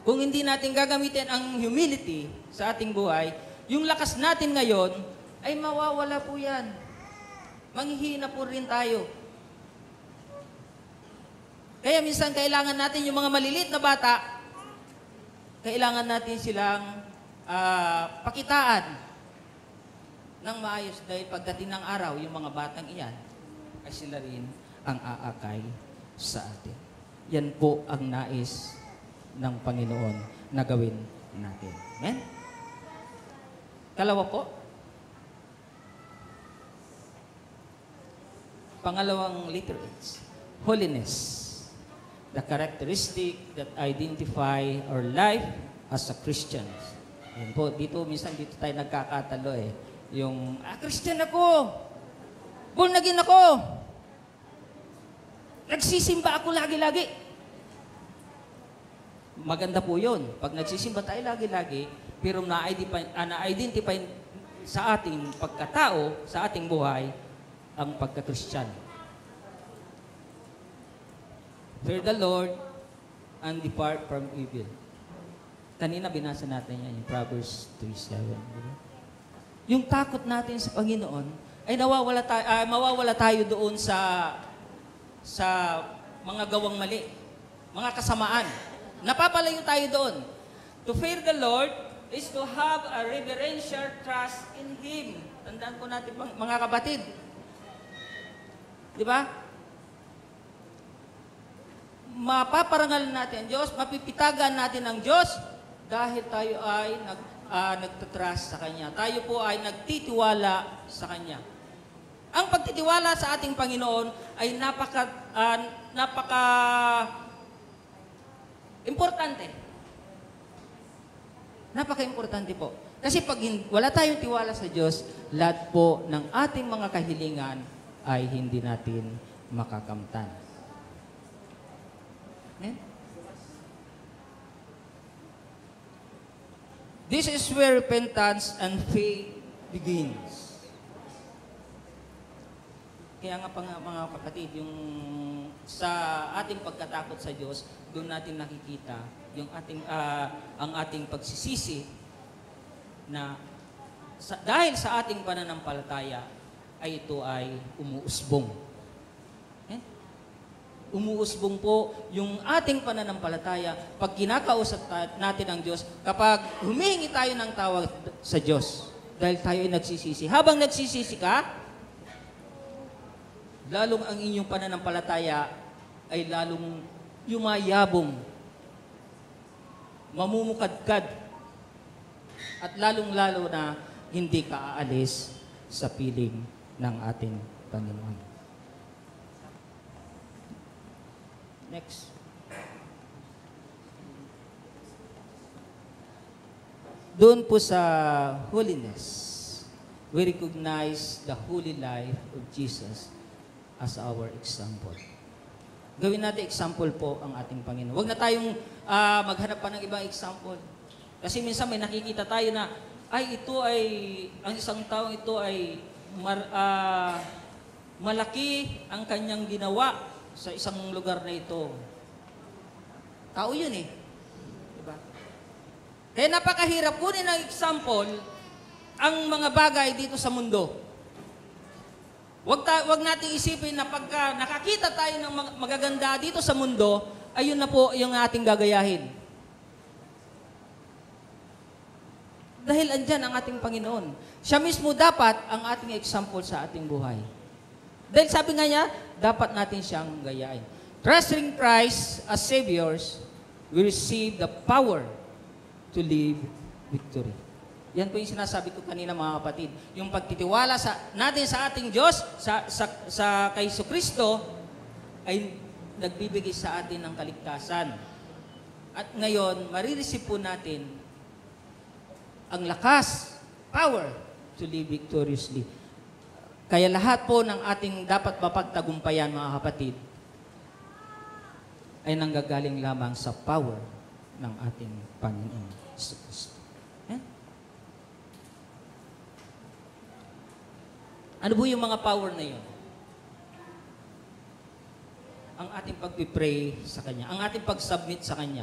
kung hindi natin gagamitin ang humility sa ating buhay, yung lakas natin ngayon, ay mawawala po yan. Manghihina po rin tayo. Kaya minsan kailangan natin yung mga maliliit na bata, kailangan natin silang pakitaan ng maayos dahil pagdating ng araw, yung mga batang iyan, ay sila rin ang aakay sa atin. Yan po ang nais ng Panginoon na gawin natin. Amen? Kalawa po. Pangalawang letter H, holiness. The characteristic that identify our life as a Christian. Yan po, minsan dito tayo nagkakatalo eh. Yung, Christian ako! Born again ako! Nagsisimba ako lagi-lagi. Maganda po yun. Pag nagsisimba tayo lagi-lagi, pero na-identify sa ating pagkatao, sa ating buhay, ang pagka-Christian. Fear the Lord and depart from evil. Kanina binasa natin yan, yung Proverbs 3:7. Yung takot natin sa Panginoon, ay mawawala tayo doon sa mga gawang mali, mga kasamaan. Napapalayo tayo doon. To fear the Lord is to have a reverential trust in Him. Tandaan po natin, mga kapatid. Di ba? Mapaparangal natin ang Diyos, mapipitagan natin ang Diyos dahil tayo ay nagtatrust sa Kanya. Tayo po ay nagtitiwala sa Kanya. Ang pagtitiwala sa ating Panginoon ay importante. Napaka-importante po. Kasi pag wala tayong tiwala sa Diyos, lahat po ng ating mga kahilingan ay hindi natin makakamtan. Amen? This is where repentance and faith begins. Kaya nga mga kapatid, yung sa ating pagkatakot sa Diyos, doon natin nakikita yung ang ating pagsisisi na dahil sa ating pananampalataya ay ito ay umuusbong. Umuusbong po yung ating pananampalataya pag kinakausap natin ang Diyos, kapag humihingi tayo ng tawag sa Diyos dahil tayo ay nagsisisi. Habang nagsisisi ka, lalong ang inyong pananampalataya ay lalong yumayabong, mamumukadkad, at lalong-lalo na hindi ka aalis sa piling ng ating Panginoon. Next. Doon po sa holiness, we recognize the holy life of Jesus as our example. Gawin natin example po ang ating Panginoon. Huwag na tayong maghanap pa ng ibang example. Kasi minsan may nakikita tayo na, ang isang taong ito ay malaki ang kanyang ginawa sa isang lugar na ito. Tao yun eh. Diba? Kaya napakahirap kunin ng example ang mga bagay dito sa mundo. Wag nating isipin na pagka nakakita tayo ng magaganda dito sa mundo, ayun na po yung ating gagayahin. Dahil andyan ang ating Panginoon. Siya mismo dapat ang ating example sa ating buhay. Dahil sabi nga niya, dapat natin siyang gayahin. Trusting Christ as Saviors, we receive the power to live victory. Yan po yung sinasabi ko kanina mga kapatid. Yung pagtitiwala natin sa ating Diyos, sa kay Jesucristo, ay nagbibigay sa atin ng kaligtasan. At ngayon, marireceive po natin ang lakas, power, to live victoriously. Kaya lahat po ng ating dapat mapagtagumpayan mga kapatid, ay nanggagaling lamang sa power ng ating Panginoon Hesus Kristo. Ano po yung mga power na yun? Ang ating pagpipray sa Kanya, ang ating pag-submit sa Kanya,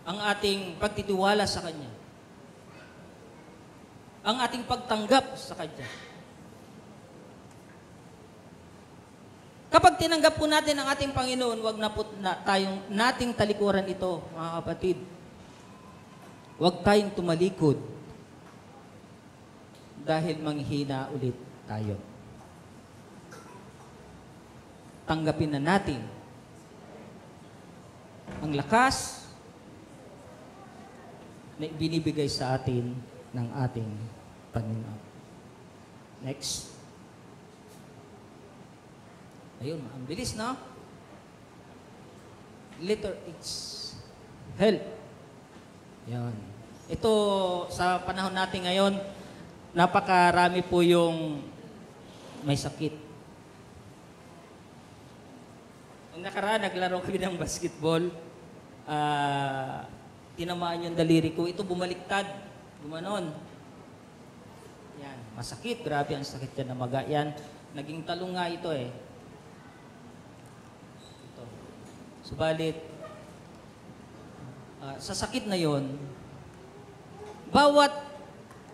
ang ating pagtitiwala sa Kanya, ang ating pagtanggap sa Kanya. Kapag tinanggap po natin ang ating Panginoon, wag na po tayong nating talikuran ito, mga kapatid. Huwag tayong tumalikod dahil manghihina ulit tayo. Tanggapin na natin ang lakas na binibigay sa atin ng ating Panginoon. Next. Ayun, ang bilis, no? Letter H. Help. Yan. Ito, sa panahon natin ngayon, napakarami po yung may sakit. Nung nakaraan, naglaro kami ng basketball. Tinamaan yung daliri ko. Ito bumaliktad. Gumanon. Yan. Masakit. Grabe ang sakit yan na maga. Yan. Naging talong nga ito eh. Ito. Subalit, sa sakit na yon, bawat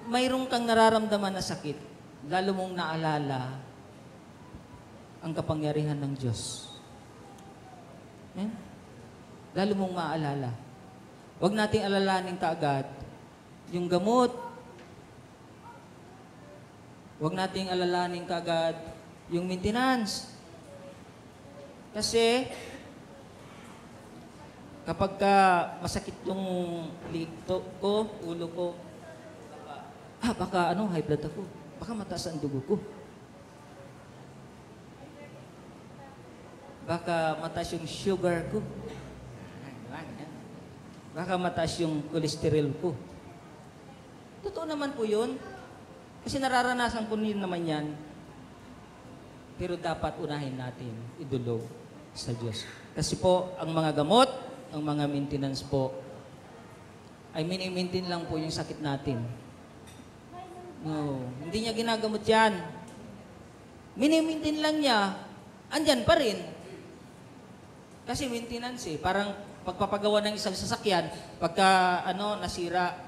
mayroong kang nararamdaman na sakit, lalo mong naalala ang kapangyarihan ng Diyos. Yan. Lalo mong maalala. Huwag nating alalahanin kaagad yung gamot. Huwag nating alalahanin kaagad yung maintenance. Kasi, kapag masakit yung likto ko, ulo ko, baka high blood ako. Baka mataas ang dugo ko. Baka mataas yung sugar ko. Baka mataas yung cholesterol ko. Totoo naman po yun. Kasi nararanasan ko rin naman yan. Pero dapat unahin natin idulog sa Diyos. Kasi po, ang mga gamot, ang mga maintenance po, ay mini-maintain lang po yung sakit natin. No, hindi niya ginagamot yan. Mini-maintain lang niya, andyan pa rin. Kasi maintenance eh. Parang pagpapagawa ng isang sasakyan, pagka nasira,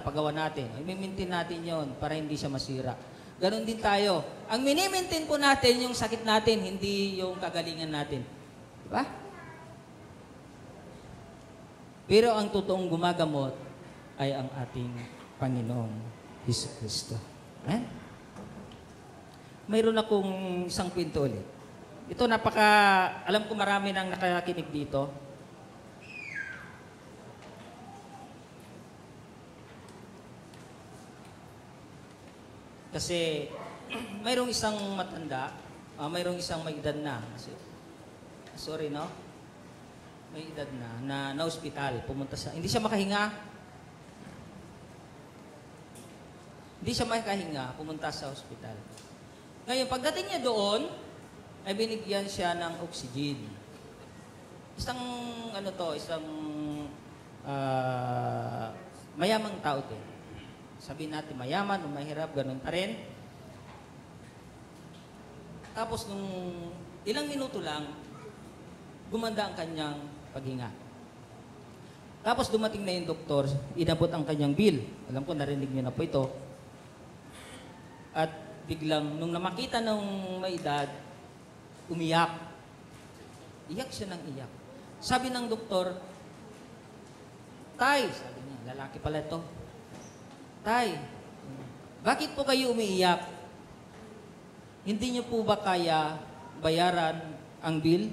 pagawa natin. I-maintain natin yon para hindi siya masira. Ganon din tayo. Ang mini-maintain po natin yung sakit natin, hindi yung kagalingan natin. Diba? Pero ang totoong gumagamot ay ang ating Panginoong Hesus Kristo. Mayroon akong isang kwento ulit. Ito alam ko marami nang nakakinig dito. Kasi mayroong isang matanda, mayroong isang may edad na. Sorry, no? May edad na hospital, pumunta hindi siya makahinga. Hindi siya makahinga, pumunta sa hospital. Ngayon, pagdating niya doon, ay binigyan siya ng oxygen. Isang mayamang tao din. Sabihin natin mayaman o mahirap, ganun pa rin. Tapos nung ilang minuto lang, gumanda ang kanyang paghinga. Tapos dumating na yung doktor, inabot ang kanyang bill. Alam ko, narinig niyo na po ito. At biglang, nung namakita ng may edad, umiyak. Iyak siya ng iyak. Sabi ng doktor, Tay, sabi niya, lalaki pala ito. Tay, bakit po kayo umiiyak? Hindi niyo po ba kaya bayaran ang bill?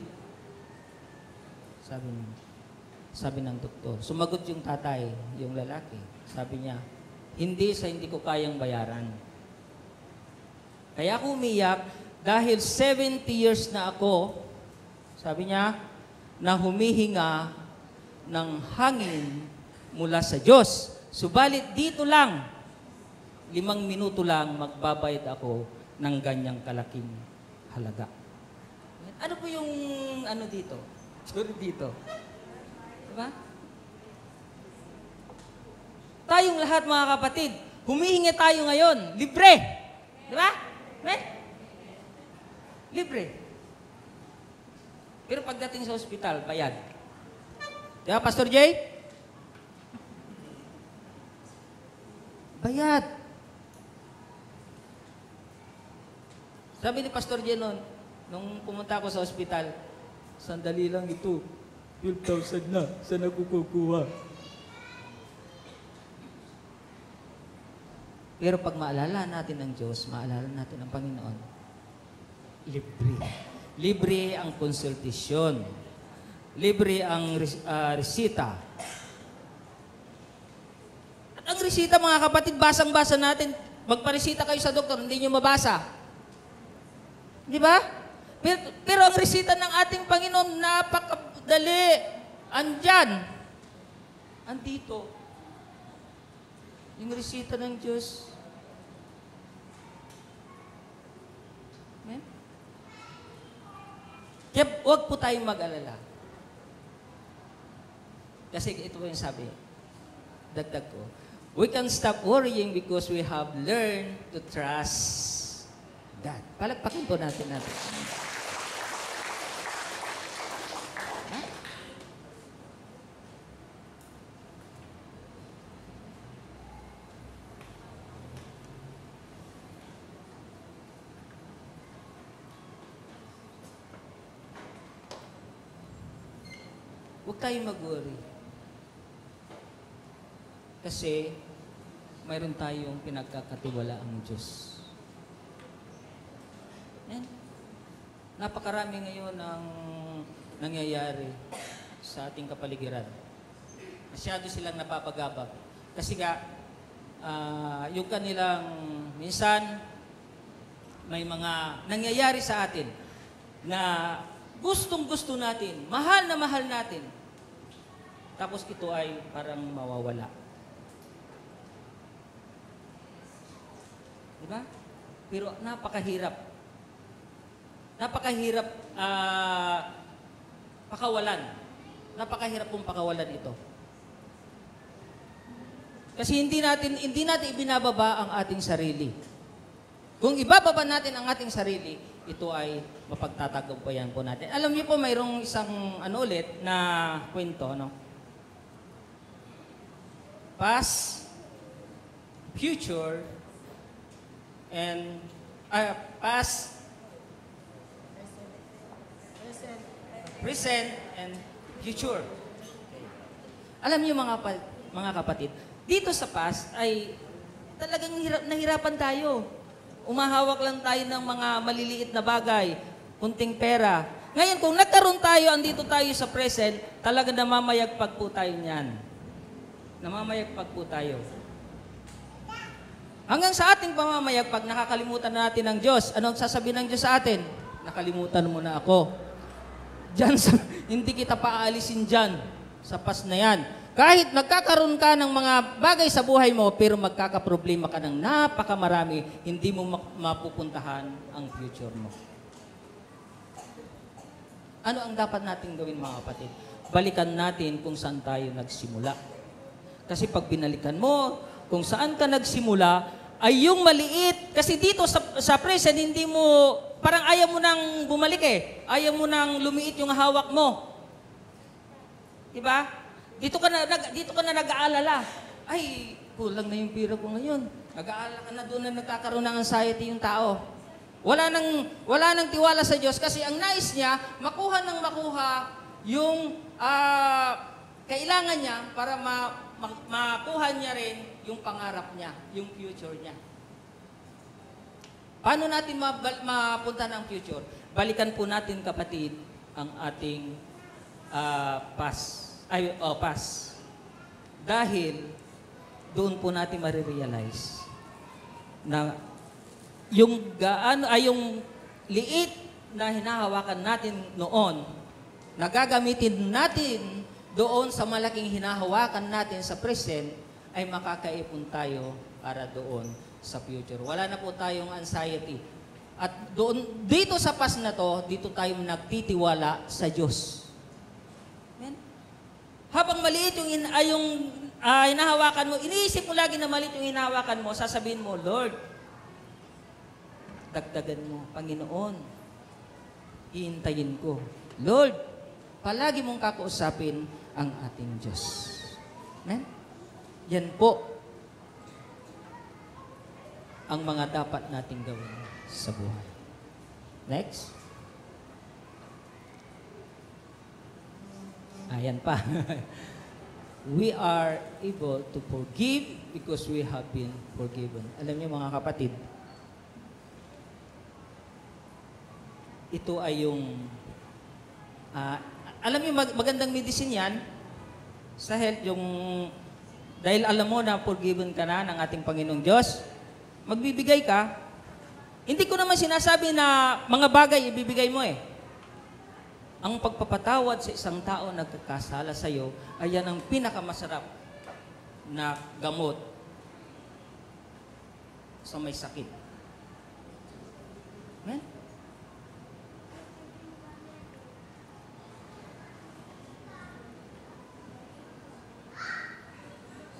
Sabi ng doktor. Sumagot yung tatay, yung lalaki. Sabi niya, hindi ko kayang bayaran. Kaya ako umiyak dahil 70 years na ako, sabi niya, na humihinga ng hangin mula sa Diyos. Subalit dito lang, 5 minuto lang magbabayad ako ng ganyang kalaking halaga. Ano po yung ano dito? Sorry dito. Diba? Tayong lahat mga kapatid, humihingi tayo ngayon. Libre. Diba? Men? Libre. Pero pagdating sa ospital, bayad. Diba, Pastor Jay? Bayad. Sabi ni Pastor Jay noon, nung pumunta ako sa ospital, sandali lang ito. 12,000 na. Saan ako kukuha? Pero pag maalala natin ang Diyos, maalala natin ang Panginoon, libre. Libre ang konsultasyon. Libre ang resita. At ang resita, mga kapatid, basang-basa natin. Magparesita kayo sa doktor, hindi nyo mabasa. Di ba? Pero ang resita ng ating Panginoon, napakadali. Andyan. Andito. Yung resita ng Diyos. Amen? Kaya huwag po tayong mag-alala. Kasi ito po yung sabi, dagdag ko, we can stop worrying because we have learned to trust God. Palagpakin po natin. Huwag tayong mag-worry. Kasi, mayroon tayong pinagkakatiwalaang Diyos. Yan. Napakarami ngayon ang nangyayari sa ating kapaligiran. Masyado silang napapagabag. Kasi yung kanilang, minsan, may mga nangyayari sa atin na gustong-gusto natin, mahal na mahal natin. Tapos ito ay parang mawawala. Diba? Pero napakahirap. Napakahirap pakawalan. Napakahirap pong pakawalan ito. Kasi hindi natin ibinababa ang ating sarili. Kung ibababa natin ang ating sarili, ito ay mapagtatagumpayan po natin. Alam niyo po, mayroong isang ulit na kwento, no? Past, future, and past, present, and future. Alam niyo mga kapatid, dito sa past ay talagang nahirapan tayo. Umahawak lang tayo ng mga maliliit na bagay, kunting pera. Ngayon, kung nagkaroon tayo, andito tayo sa present, talaga namamayagpag po tayo niyan. Namamayagpag po tayo. Hanggang sa ating pamamayagpag, nakakalimutan na natin ang Diyos. Ano ang sasabihin ng Diyos sa atin? Nakalimutan mo na ako. Diyan, hindi kita paaalisin dyan, sa past na yan. Kahit nagkakaroon ka ng mga bagay sa buhay mo, pero magkakaproblema ka ng napakamarami, hindi mo mapupuntahan ang future mo. Ano ang dapat natin gawin, mga kapatid? Balikan natin kung saan tayo nagsimula. Kasi pag binalikan mo, kung saan ka nagsimula, ay yung maliit. Kasi dito sa present, hindi mo, parang ayaw mo nang bumalik eh. Ayaw mo nang lumiit yung hawak mo. Diba? Dito ka na nag-aalala. Ay, kulang na yung pira ko ngayon. Nag-aalala ka na doon na nagkakaroon ng anxiety yung tao. Wala nang tiwala sa Diyos kasi ang nais niya, makuha yung kailangan niya para makuha niya rin yung pangarap niya, yung future niya. Paano natin mapunta ng future? Balikan po natin, kapatid, ang ating past. Dahil doon po natin marirealize na yung liit na hinahawakan natin noon, nagagamitin natin doon sa malaking hinahawakan natin sa present, ay makakaipon tayo para doon sa future. Wala na po tayong anxiety. At dito sa pas na to, dito tayo nagtitiwala sa Diyos. Amen? Habang maliit yung, hinahawakan mo, iniisip mo lagi na maliit yung hinahawakan mo, sasabihin mo, Lord, dagdagan mo, Panginoon, iintayin ko. Lord, palagi mong kakausapin ang ating Diyos. Amen? Yan po ang mga dapat nating gawin sa buhay. Next. Ayan pa. We are able to forgive because we have been forgiven. Alam niyo mga kapatid, ito ay yung alam niyo magandang medicine yan sa health, yung dahil alam mo na forgiven ka na ng ating Panginoong Diyos, magbibigay ka. Hindi ko naman sinasabi na mga bagay ibibigay mo eh. Ang pagpapatawad sa isang tao na nagkakasala sa iyo ay yan ang pinakamasarap na gamot sa may sakit. Amen?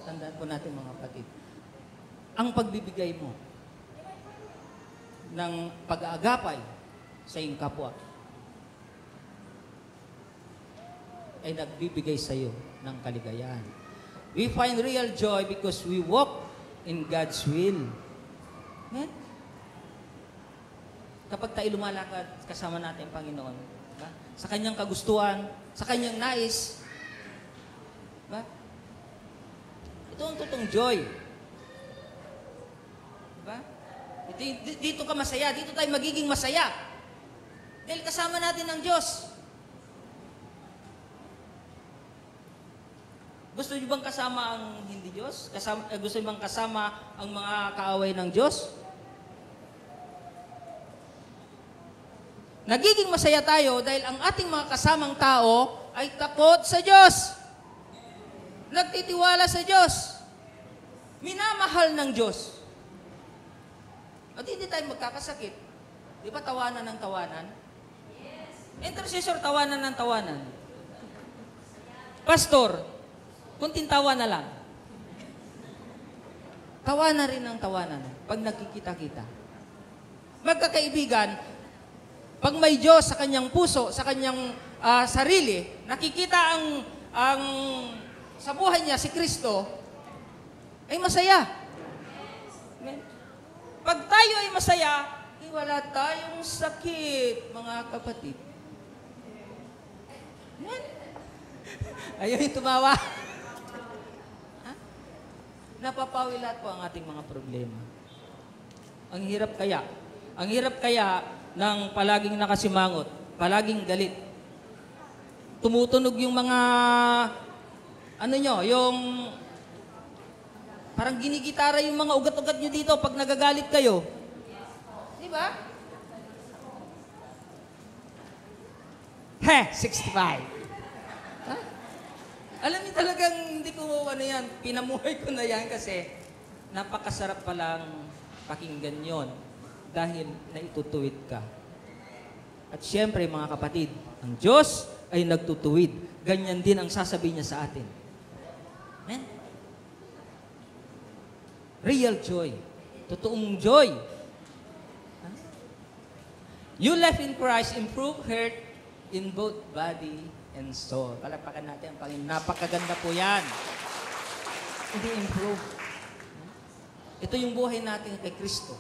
Tandaan po natin mga kapatid, ang pagbibigay mo ng pag-aagapay sa iyong kapwa ay nagbibigay sa iyo ng kaligayahan. We find real joy because we walk in God's will. Amen? Kapag tayo lumalakad kasama natin ang Panginoon, diba? Sa Kanyang kagustuhan, sa Kanyang nais, diba? Ito ang totoong joy. Diba? Dito ka masaya, dito tayo magiging masaya. Dahil kasama natin ang Diyos. Gusto niyo bang kasama ang hindi Diyos? Gusto niyo bang kasama ang mga kaaway ng Diyos? Nagiging masaya tayo dahil ang ating mga kasamang tao ay takot sa Diyos. Nagtitiwala sa Diyos. Minamahal ng Diyos. At hindi tayo magkakasakit. Di ba tawanan ng tawanan? Yes. Intercessor, tawanan ng tawanan. Pastor, kunting tawa na lang. Tawanan rin ng tawanan pag nagkikita-kita. Magkakaibigan, pag may Diyos sa kanyang puso, sa kanyang sarili, nakikita ang sa buhay niya si Kristo, ay masaya. Amen. Pag tayo ay masaya, wala tayong sakit, mga kapatid. Amen. Ayaw yung tumawa. Napapawi lahat po ang ating mga problema. Ang hirap kaya ng palaging nakasimangot, palaging galit. Tumutunog yung mga, yung parang ginigitara yung mga ugat-ugat nyo dito pag nagagalit kayo. Di ba? 65. Ha? Alam niyo talagang hindi ko yan, pinamuhay ko na yan kasi napakasarap palang pakinggan yon dahil naitutuwid ka. At siyempre mga kapatid, ang Diyos ay nagtutuwid. Ganyan din ang sasabihin niya sa atin. Amen? Real joy. Totoong joy. Huh? You live in Christ, improve health in both body and soul. Palapakan natin ang Panginoon. Napakaganda po yan. Hindi improve. Ito yung buhay natin kay Kristo.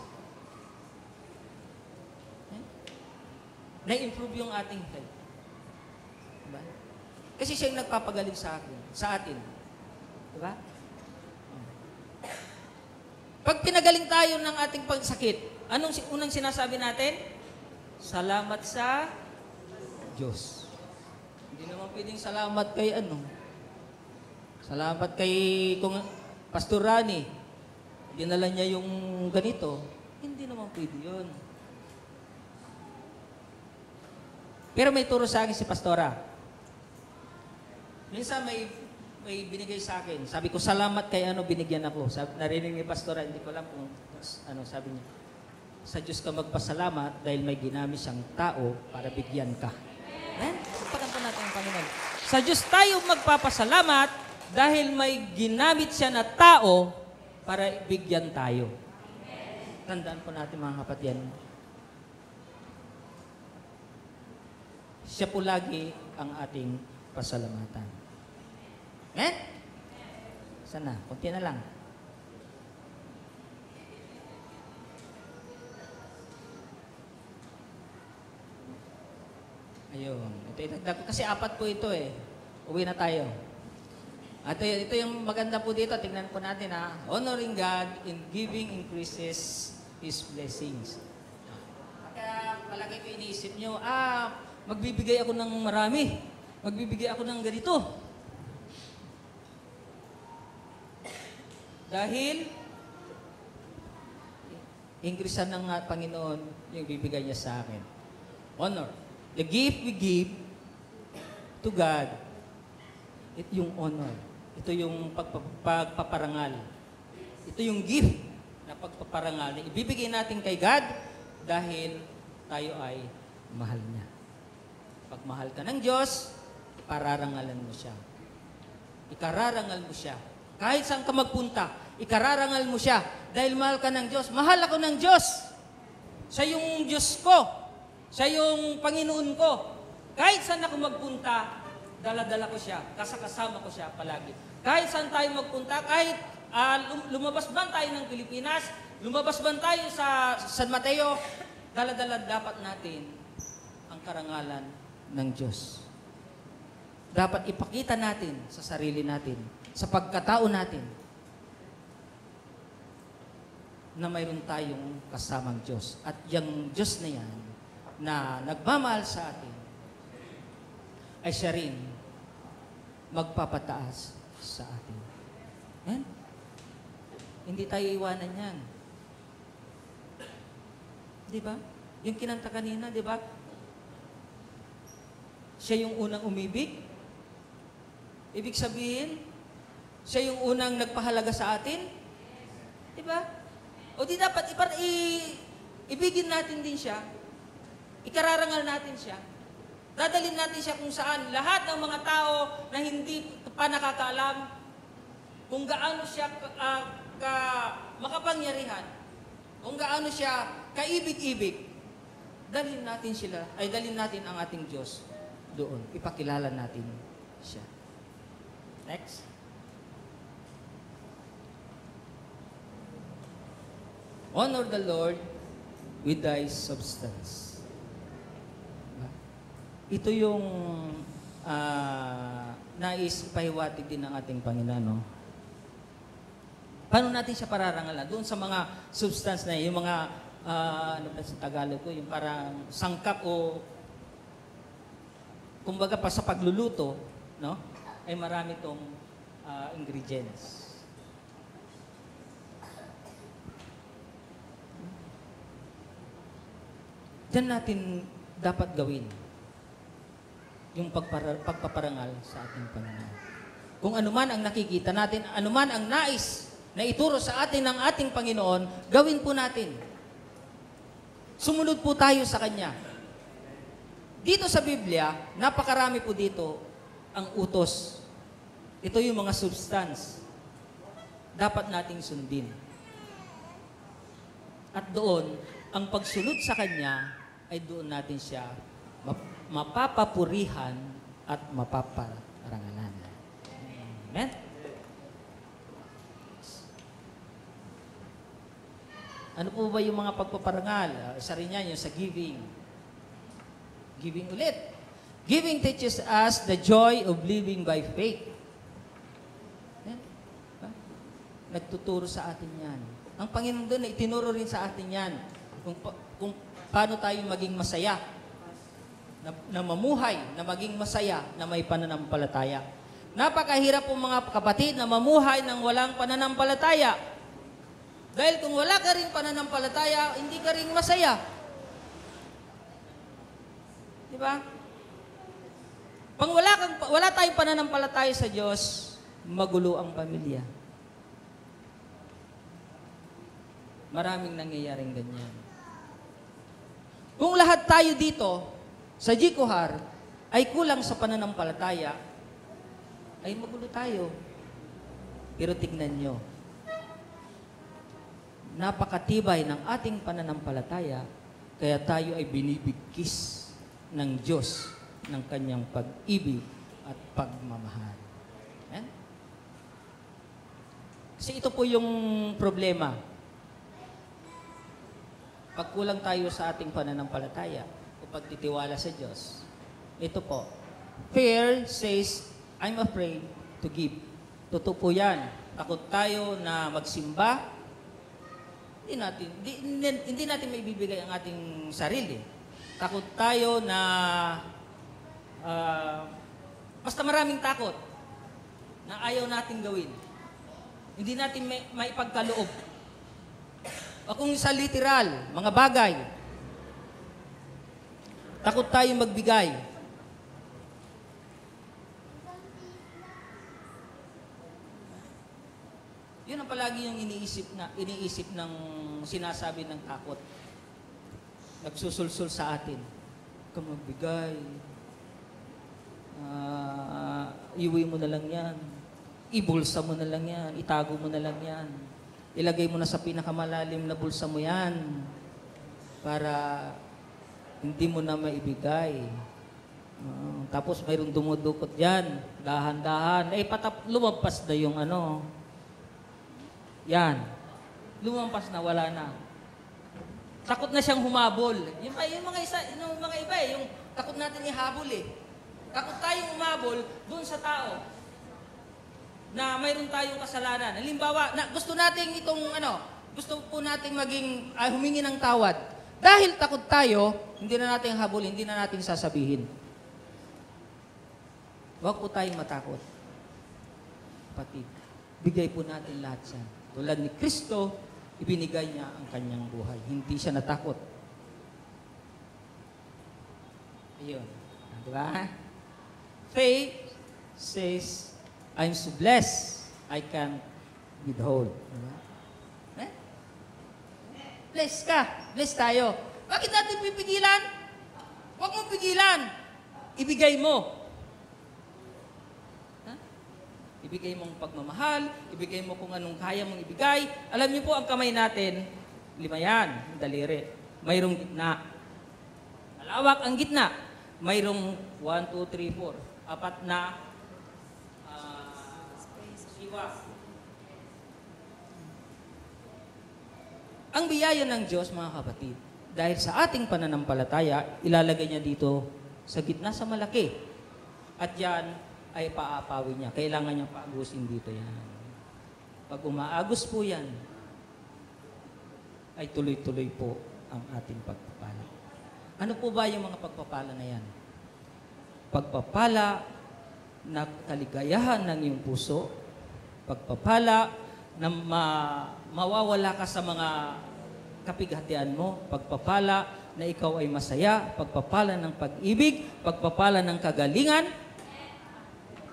Na-improve yung ating health. Diba? Kasi siya yung nagpapagaling sa atin. Diba? Pag pinagaling tayo ng ating pagsakit, anong unang sinasabi natin? Salamat sa Diyos. Hindi naman pwedeng salamat kay Salamat kay Pastor Rani. Dinala niya yung ganito. Hindi naman pwede yun. Pero may turo sa akin si Pastora. Minsan may binigay sa akin. Sabi ko, salamat kay binigyan ako. Narinig ni Pastora, hindi ko alam kung sabi niya. sa Diyos ka magpasalamat dahil may ginamit siyang tao para bigyan ka. Amen? Sipagan po natin ang Panginoon. Sa Diyos tayo magpapasalamat dahil may ginamit siya na tao para bigyan tayo. Tandaan po natin mga kapatid, siya po lagi ang ating pasalamatan. Amen? Sana, kunti na lang. Ayun. Ito idagdag ko. Kasi apat po ito eh. Uwi na tayo. At ito yung maganda po dito. Tingnan po natin ha. Honoring God in giving increases His blessings. Kaya palagi ko iniisip nyo, magbibigay ako ng marami. Magbibigay ako ng ganito. Dahil increasean ng Panginoon yung bibigay niya sa akin. Honor. The gift we give to God, ito yung honor. Ito yung pagpaparangal. Ito yung gift na pagpaparangal na ibibigay natin kay God dahil tayo ay mahal niya. Pag mahal ka ng Diyos, ipararangalan mo siya. Ikararangal mo siya. Kahit saan ka magpunta, ikararangal mo siya. Dahil mahal ka ng Diyos, mahal ako ng Diyos. Siya yung Diyos ko. Siya yung Panginoon ko. Kahit saan ako magpunta, dala-dala ko siya, kasama ko siya palagi. Kahit saan tayo magpunta, kahit lumabas man tayo ng Pilipinas, lumabas man tayo sa San Mateo, dala-dala dapat natin ang karangalan ng Diyos. Dapat ipakita natin sa sarili natin, sa pagkatao natin, na mayroon tayong kasamang Diyos. At yung Diyos na yan, na nagmamahal sa atin, ay siya rin magpapataas sa atin. Amen? Hindi tayo iwanan yan. Di ba? Yung kinanta kanina, di ba? Siya yung unang umibig. Ibig sabihin, siya yung unang nagpahalaga sa atin. Di ba? O di dapat ibigin natin din siya. Ikararangal natin siya. Dadalhin natin siya kung saan lahat ng mga tao na hindi pa nakakaalam kung gaano siya makapangyarihan, kung gaano siya kaibig-ibig, dalhin natin ang ating Diyos doon. Ipakilala natin siya. Next. Honor the Lord with thy substance. Ito yung nais pahiwatig din ng ating Panginoon. No? Paano natin siya pararangalan? Doon sa mga substance na yung mga, ano ba sa Tagalog ko, yung parang sangkap o kumbaga pa sa pagluluto, no? Ay marami itong ingredients. Diyan natin dapat gawin yung pagpaparangal sa ating Panginoon. Kung anuman ang nakikita natin, anuman ang nais na ituro sa atin ng ating Panginoon, gawin po natin. Sumunod po tayo sa Kanya. Dito sa Biblia, napakarami po dito ang utos. Ito yung mga substance. Dapat nating sundin. At doon, ang pagsunod sa Kanya, ay doon natin siya mapapapurihan at mapaparangalan. Amen? Ano po ba yung mga pagpaparangal? Isa rin yan, yung sa giving. Giving ulit. Giving teaches us the joy of living by faith. Amen? Nagtuturo sa atin yan. Ang Panginoon doon, itinuro rin sa atin yan. Kung paano tayo maging masaya. Na mamuhay, na maging masaya, na may pananampalataya. Napakahirap po mga kapatid na mamuhay ng walang pananampalataya. Dahil kung wala ka rin pananampalataya, hindi ka rin masaya. Di ba? Pag wala tayong pananampalataya sa Diyos, magulo ang pamilya. Maraming nangyayaring ganyan. Kung lahat tayo dito sa Jikohar ay kulang sa pananampalataya, ay magulo tayo. Pero tignan nyo, napakatibay ng ating pananampalataya, kaya tayo ay binibigkis ng Diyos ng kanyang pag-ibig at pagmamahal. Ayan? Kasi ito po yung problema. Pag kulang tayo sa ating pananampalataya o pagtitiwala sa Diyos, ito po, fear says, I'm afraid to give. Totoo po yan. Takot tayo na magsimba, hindi natin maibibigay ang ating sarili. Takot tayo na basta maraming takot na ayaw natin gawin. Hindi natin maipagkaloob. O kung sa literal, mga bagay, takot tayo magbigay. Yun ang palagi yung iniisip ng sinasabi ng takot. Nagsusulsul sa atin. Huwag kang magbigay. Iuwi mo na lang yan. Ibulsa mo na lang yan. Itago mo na lang yan. Ilagay mo na sa pinakamalalim na bulsa mo yan para hindi mo na maibigay. Tapos mayroong dumudukot dyan. Dahan-dahan. Lumampas na yung yan. Lumampas na, wala na. Takot na siyang humabol. Yung mga iba yung takot natin ihabol Takot tayong humabol doon sa tao na mayroon tayong kasalanan. Halimbawa, gusto nating gusto po nating humingi ng tawad. Dahil takot tayo, hindi na natin habulin, hindi na natin sasabihin. Huwag po tayong matakot. Kapatid, bigay po natin lahat yan. Tulad ni Kristo, ibinigay niya ang kanyang buhay. Hindi siya natakot. Ayun. Diba? Faith says, I'm so blessed, I can withhold. Diba? Bless ka. Bless tayo. Bakit natin pipigilan? Huwag mong pigilan. Ibigay mo. Ibigay mong pagmamahal, ibigay mo kung anong kaya mong ibigay. Alam niyo po, ang kamay natin, 5 yan, daliri. Mayroong gitna. Malawak ang gitna. Mayroong 1, 2, 3, 4. 4 na siwa. Ang biyaya ng Diyos, mga kapatid, dahil sa ating pananampalataya, ilalagay niya dito sa gitna sa malaki. At yan, ay paapawin niya. Kailangan niya paagusin dito yan. Pag umaagos po yan, ay tuloy-tuloy po ang ating pagpapala. Ano po ba yung mga pagpapala na yan? Pagpapala na kaligayahan ng iyong puso, pagpapala na mawawala ka sa mga kapighatian mo, pagpapala na ikaw ay masaya, pagpapala ng pag-ibig, pagpapala ng kagalingan,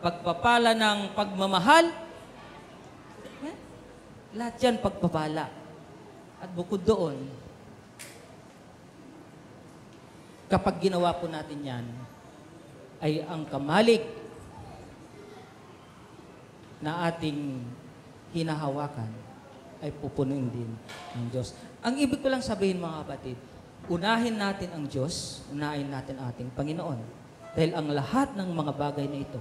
pagpapala ng pagmamahal. Lahat yan pagpapala. At bukod doon, kapag ginawa po natin yan, ay ang kamalig na ating hinahawakan ay pupunuin din ng Diyos. Ang ibig ko lang sabihin, mga kapatid, unahin natin ang Diyos, unahin natin ating Panginoon. Dahil ang lahat ng mga bagay na ito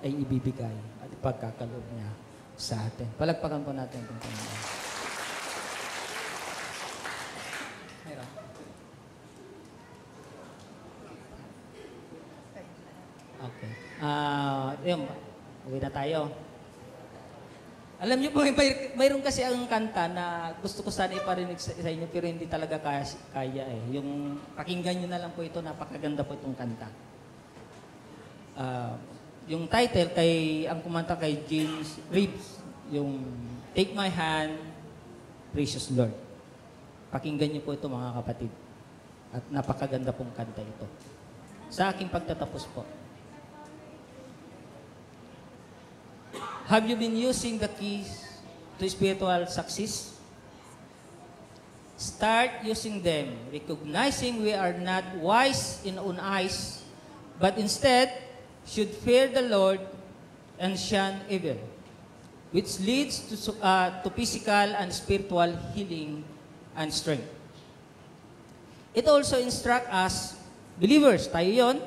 ay ibibigay at ipagkakaloob niya sa atin. Palagpakan po natin itong Panginoon. Mayroon. Okay. Uwi na tayo. Alam niyo po, mayroon kasi ang kanta na gusto ko sana iparinig sa inyo pero hindi talaga kaya Yung pakinggan niyo na lang po ito, napakaganda po itong kanta. Yung title ang kumanta kay James Reeves, yung Take My Hand, Precious Lord. Pakinggan niyo po ito, mga kapatid. At napakaganda pong kanta ito. Sa aking pagtatapos po. Have you been using the keys to spiritual success? start using them, recognizing we are not wise in own eyes, but instead should fear the Lord and shun evil, which leads to physical and spiritual healing and strength. It also instructs us, believers, tayo yon,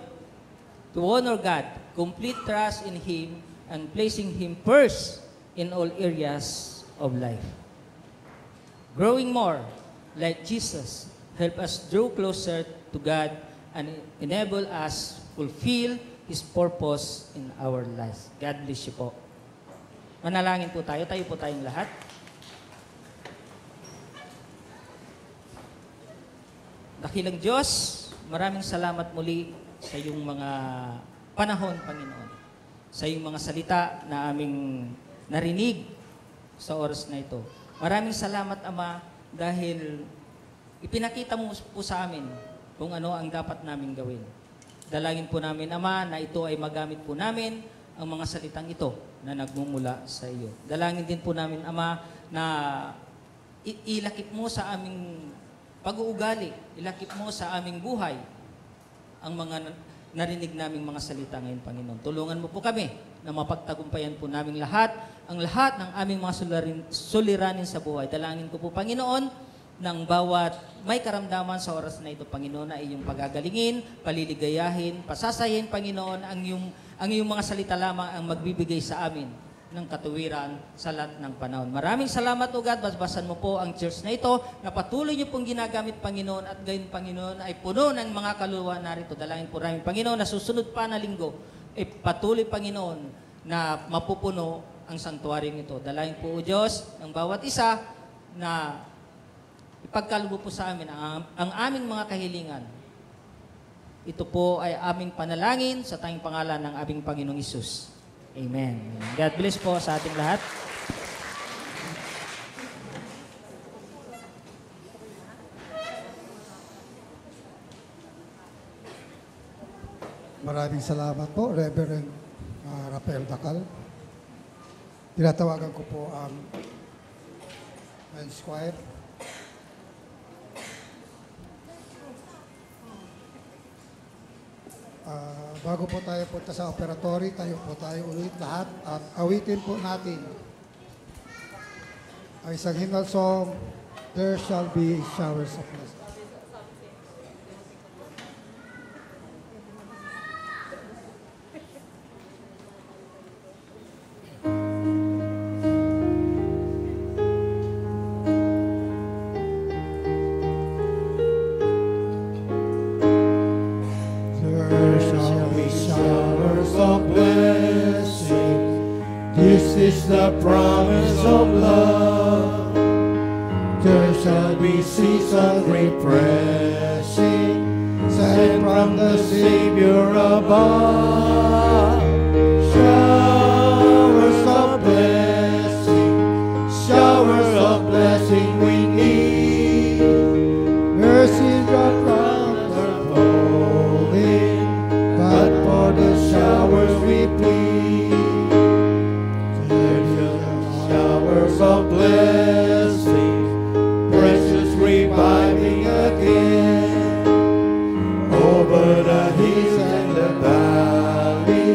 to honor God, complete trust in Him, and placing Him first in all areas of life. Growing more like Jesus help us draw closer to God and enable us fulfill His purpose in our lives. God bless you po. Manalangin po tayo. Tayo po tayong lahat. Dakilang Diyos, maraming salamat muli sa iyong mga panahon, Panginoon. Sa iyong mga salita na aming narinig sa oras na ito. Maraming salamat, Ama, dahil ipinakita mo po sa amin kung ano ang dapat namin gawin. Dalangin po namin, Ama, na ito ay magamit po namin ang mga salitang ito na nagmumula sa iyo. Dalangin din po namin, Ama, na ilakip mo sa aming pag-uugali, ilakip mo sa aming buhay ang mga narinig naming mga salita ngayon, Panginoon. Tulungan mo po kami na mapagtagumpayan po namin ang lahat ng aming mga suliranin sa buhay. Dalangin ko po, Panginoon, ng bawat may karamdaman sa oras na ito, Panginoon, na iyong pagagalingin, paliligayahin, pasasayin, Panginoon, ang iyong mga salita lamang ang magbibigay sa amin ng katuwiran sa lahat ng panahon. Maraming salamat, O God. Basbasan mo po ang church na ito na patuloy niyo pong ginagamit, Panginoon, at gayon, Panginoon, ay puno ng mga kaluluwa narito. Dalangin po namin, Panginoon, na susunod pa na linggo, patuloy, Panginoon, na mapupuno ang sanktuaryong ito. Dalangin po, O Diyos, ng bawat isa na ipagkalubo po sa amin ang aming mga kahilingan. Ito po ay aming panalangin sa tanging pangalan ng aming Panginoong Hesus. Amen. God bless po sa ating lahat. Maraming salamat po, Reverend Rafael Dacal. Tinatawagan ko po ang Men's Choir. Bago po tayo punta sa operatory, tayo po tayo ulit lahat at awitin po natin ang isang hymnal song, There Shall Be Showers of Blessing. This is the promise of love. There shall be season refreshing, sent from the Savior above. Showers of blessing we need. Mercy drops from the falling, but for the showers we plead. Of blessings, precious reviving again, over the hills and the valleys.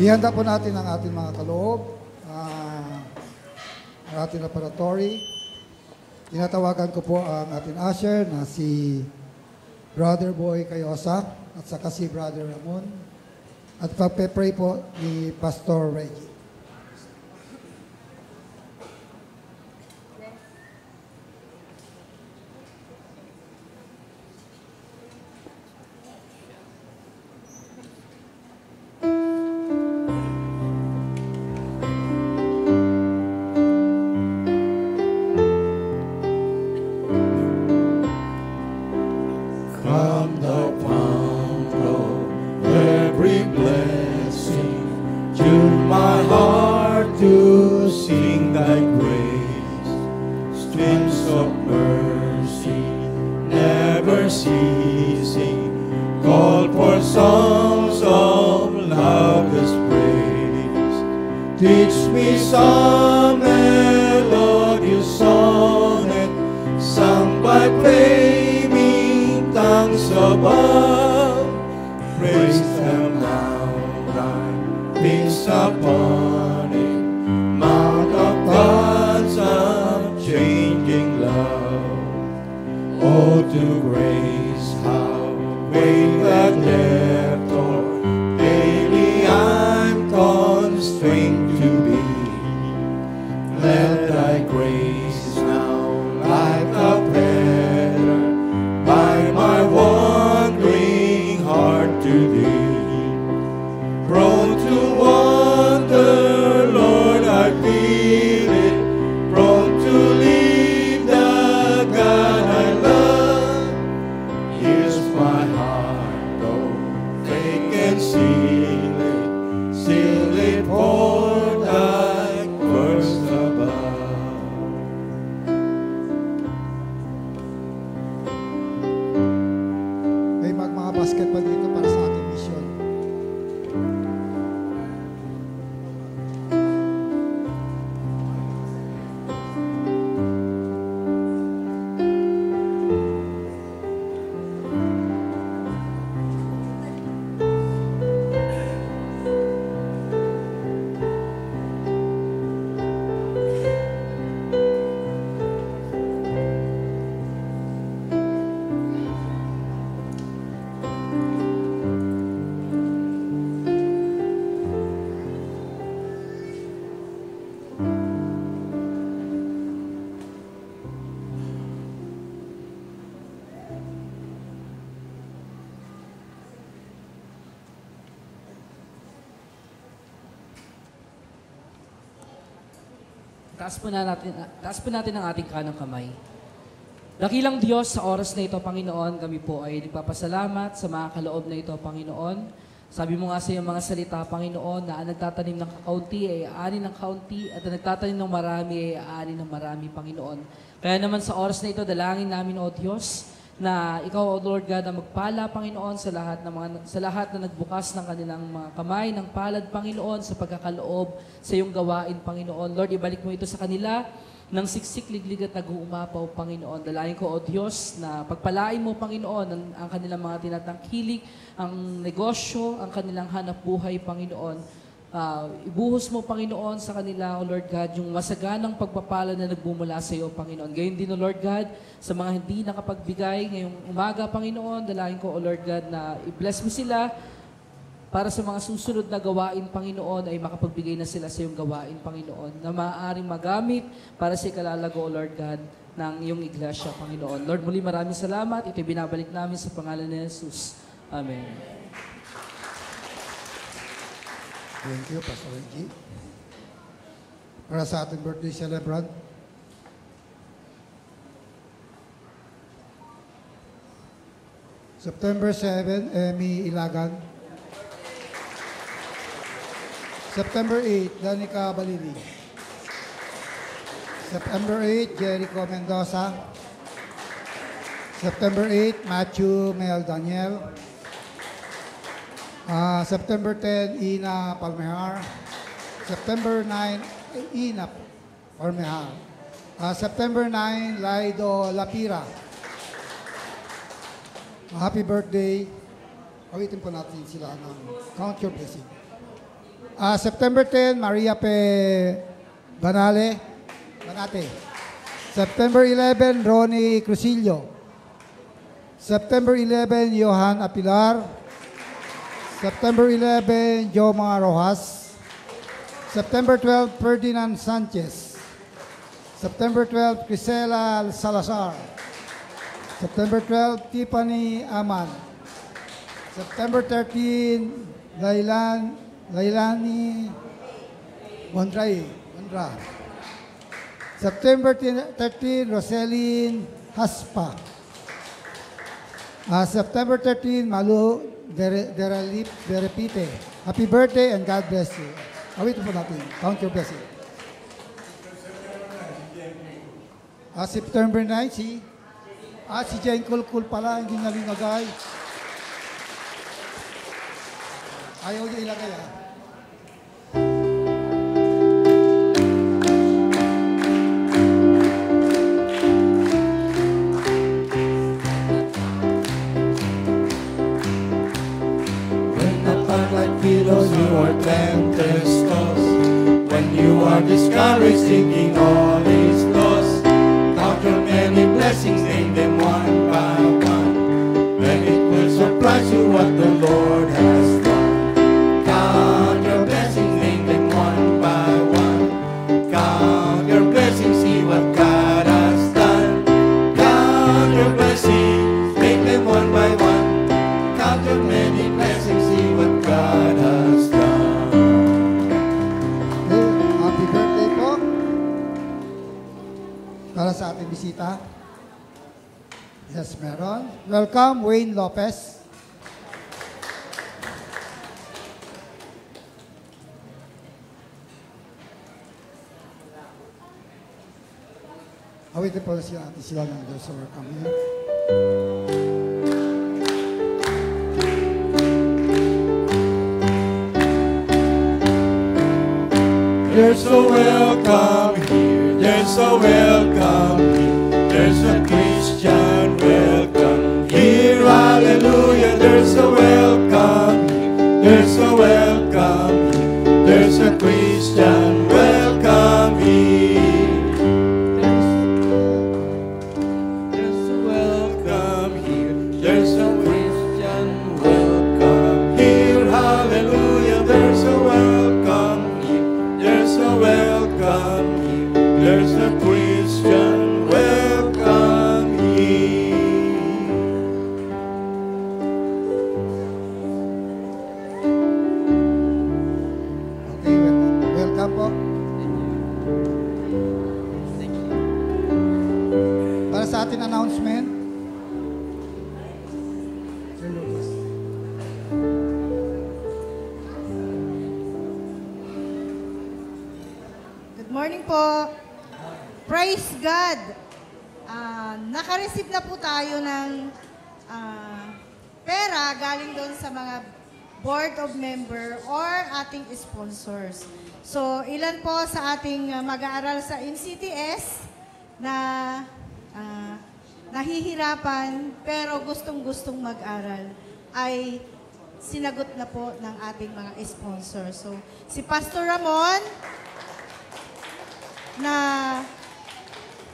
Ihanda po natin ang ating mga kaloob, ang ating laboratory. Tinatawagan ko po ang ating usher na si Brother Boy Cayosa at saka si Brother Ramon. At pagpe-pray po ni Pastor Reggie. From the fount of every blessing, tune my heart to sing thy grace. Streams of mercy, never ceasing, call for songs of loudest praise. Teach me some melodious sonnet, sung by flaming tongues above. Praise them now, thy wings upon it, Mount of God's unchanging love. Oh, to grace, how vain that effort, daily I'm constrained to be. Let thy grace now, like a feather, by my wandering heart to thee. Prone to wander, Lord, I feel it, prone to leave the God I love. Here's my heart, oh, take and seal it for thy first above. May mga basketball dito para sa ating mission. Taas po natin ang ating kanang kamay. Dakilang Diyos, sa oras na ito, Panginoon, kami po ay nagpapasalamat sa mga kaloob na ito, Panginoon. Sabi mo nga sa iyong mga salita, Panginoon, na ang nagtatanim ng kaunti ay aani ng kaunti at ang nagtatanim ng marami ay aani ng marami, Panginoon. Kaya naman sa oras na ito, dalangin namin, O Diyos, na ikaw, O Lord God, ang magpala, Panginoon, sa lahat na nagbukas ng kanilang mga kamay ng palad, Panginoon, sa pagkakaloob sa iyong gawain, Panginoon. Lord, ibalik mo ito sa kanila ng siksik, liglig at nag-uumapaw, Panginoon. Dalayan ko, O Diyos, na pagpalain mo, Panginoon, ang kanilang mga tinatangkilik, ang negosyo, ang kanilang hanap buhay, Panginoon. Ibuhos mo, Panginoon, sa kanila, O Lord God, yung masaganang pagpapala na nagbumula sa iyo, Panginoon. Gayon din, O Lord God, sa mga hindi nakapagbigay ngayong umaga, Panginoon, dalangin ko, O Lord God, na i-bless mo sila para sa mga susunod na gawain, Panginoon, ay makapagbigay na sila sa iyong gawain, Panginoon, na maaaring magamit para sa ikalalago, O Lord God, ng iyong iglesia, Panginoon. Lord, muli maraming salamat. Ito'y binabalik namin sa pangalan ni Jesus. Amen. Thank you, Pastor Reggie. Para sa ating birthday celebrant, September 7, Emmy Ilagan. September 8, Danica Balili. September 8, Jericho Mendoza. September 8, Matthew Mel Daniel. September 10, Ina Palmehar. September 9, Ina Palmehar. September 9, Laido Lapira. Happy birthday. Awitin po natin sila ng Count Your Blessing. September 10, Maria P. Banate. September 11, Ronnie Crucillo. September 11, Johan Apilar. September 11, Joma Rojas. September 12, Ferdinand Sanchez. September 12, Crisela Salazar. September 12, Tiffany Aman. September 13, Lailani Mondra. September 13, Roselyn Haspa. September 13, Malu Derepite. Happy birthday and God bless you. Awit po natin. Count your blessing. September 9, si Jane Kulkul pala, hindi nalingagay. Ayaw niya ilagay, Pillows, you are tempest tossed. When you are discouraged, thinking all is lost, count your many blessings, name them one by one. Then it will surprise you what the Lord has done. Count your blessings, name them one by one. Count your blessings, see what God has done. Count your blessings, name them one by one. Count your many blessings, see what God has done. Happy birthday po. Para sa ating bisita. Yes, meron. Welcome, Wayne Lopez. Awitin po sila ng Diyos sa welcome here. There's a welcome here, there's a welcome here, there's a Christian welcome here, hallelujah. There's a welcome here, there's a welcome here, there's a Christian welcome here. There's a welcome here, there's a Christian welcome here, hallelujah. There's a welcome here, there's a welcome here, there's a Christian welcome here. Okay, welcome po. Para sa ating announcement. Sir Lucas. Good morning po. Praise God. Naka-receive na po tayo ng pera galing doon sa mga board of member or ating sponsors. So, ilan po sa ating mag-aaral sa MCTS na nahihirapan pero gustong-gustong mag-aral ay sinagot na po ng ating mga sponsors. So, si Pastor Ramon na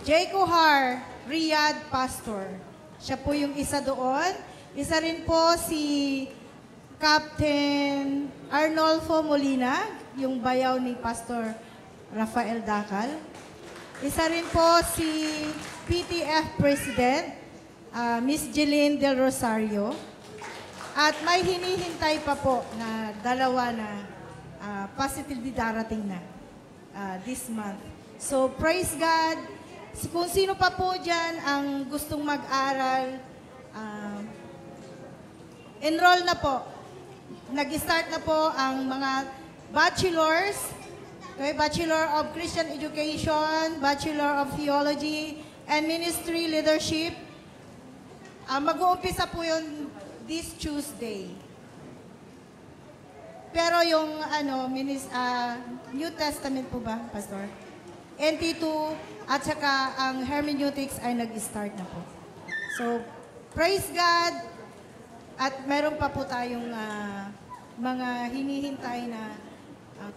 J. Kuhar, Riyadh Pastor. Siya po yung isa doon. Isa rin po si Captain Arnolfo Molina, yung bayaw ni Pastor Rafael Dacal. Isa rin po si PTF President, Miss Jeline Del Rosario. At may hinihintay pa po na dalawa na positively darating na this month. So, praise God. Kung sino pa po dyan ang gustong mag-aral, enroll na po. Nag-start na po ang mga bachelors, okay, Bachelor of Christian Education, Bachelor of Theology, and Ministry Leadership. Mag-uumpisa po yun this Tuesday. Pero yung New Testament po ba, Pastor? NT2 at saka ang hermeneutics ay nag-start na po. So, praise God. At meron pa po tayong mga hinihintay na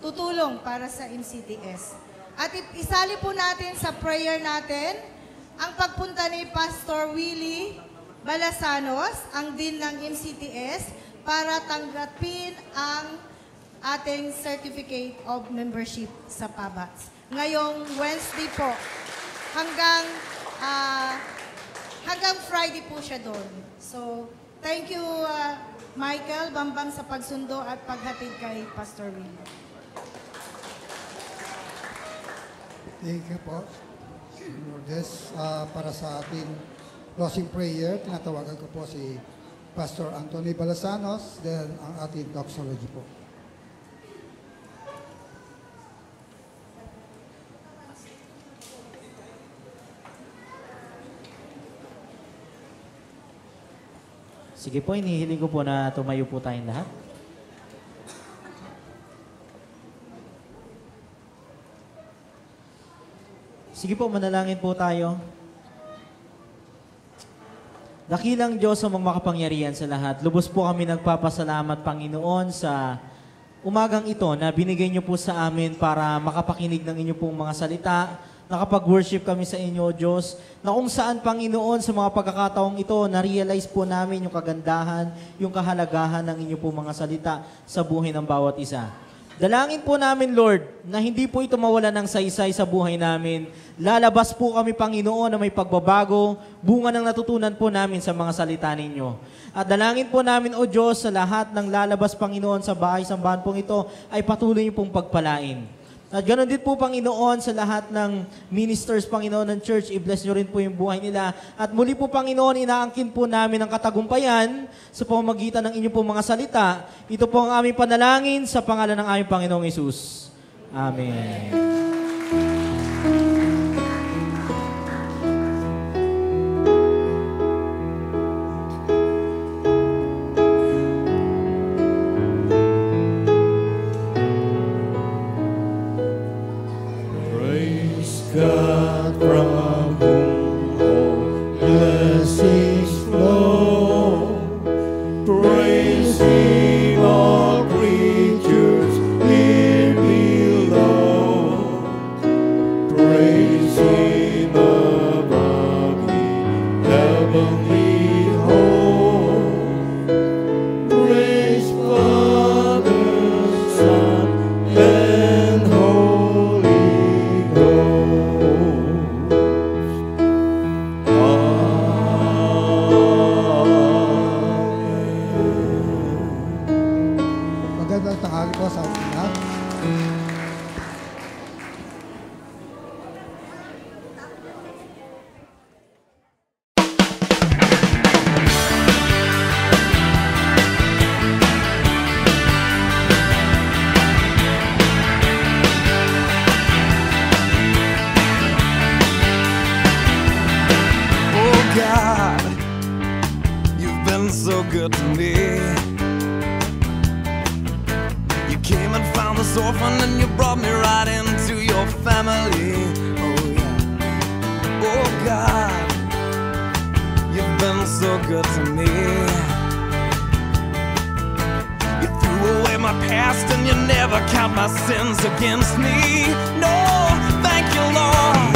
tutulong para sa MCTS. At isali po natin sa prayer natin ang pagpunta ni Pastor Willie Balasanos, ang Dean ng MCTS, para tanggapin ang ating Certificate of Membership sa PABATS. Ngayong Wednesday po, hanggang Friday po siya doon. So, thank you, Michael Bambang, sa pagsundo at paghatid kay Pastor Willie. Thank you po, Lourdes. Para sa ating closing prayer, tinatawagan ko po si Pastor Anthony Balasanos, then ang ating doxology po. Sige po, inihiling ko po na tumayo po tayong lahat. Sige po, manalangin po tayo. Dakilang Diyos ang makapangyarihan sa lahat. Lubos po kami nagpapasalamat, Panginoon, sa umagang ito na binigay niyo po sa amin para makapakinig ng inyo pong mga salita. Nakapag-worship kami sa inyo, Diyos, na kung saan, Panginoon, sa mga pagkakataong ito, na-realize po namin yung kagandahan, yung kahalagahan ng inyo pong mga salita sa buhay ng bawat isa. Dalangin po namin, Lord, na hindi po ito mawala ng saysay sa buhay namin. Lalabas po kami, Panginoon, na may pagbabago, bunga ng natutunan po namin sa mga salita ninyo. At dalangin po namin, O Diyos, sa lahat ng lalabas, Panginoon, sa bahay-sambahan pong ito, ay patuloy niyo pong pagpalain. At ganoon din po, Panginoon, sa lahat ng ministers, Panginoon, ng church, i-bless nyo rin po yung buhay nila. At muli po, Panginoon, inaangkin po namin ang katagumpayan sa pamamagitan ng inyong po mga salita. Ito po ang aming panalangin sa pangalan ng aming Panginoong Hesus. Amen. God from whom all blessings flow. Praise Him, all creatures here below. Praise Him above the heavenly home. Praise Father, Son, and Holy Ghost. Magandang tanghali po sa ating lahat. Oh God, you've been so good to me. You came and found this orphan and you brought me right into your family. Oh yeah. Oh God, you've been so good to me. You threw away my past and you never count my sins against me. No, thank you, Lord.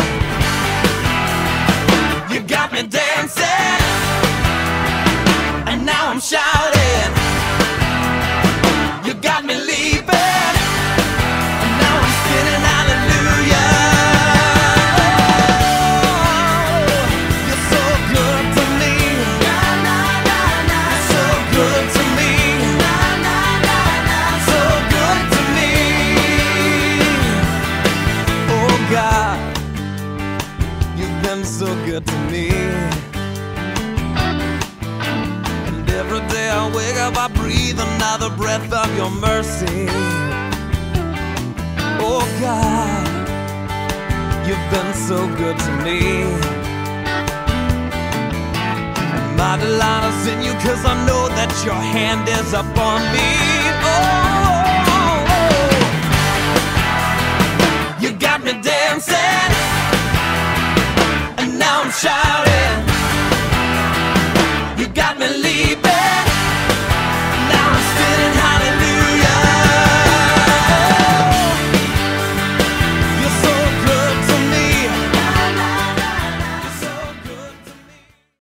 You got me dancing, and now I'm shouting. You got me leaping, and now I'm spinning hallelujah. Oh, you're so good to me. You're so good to me. So good to me. Oh God, you've been so good to me. And every day I wake up, I breathe another breath of your mercy. Oh God, you've been so good to me. And my delight is in you, 'cause I know that your hand is upon me. Oh, you got me dancing, and now I'm shouting.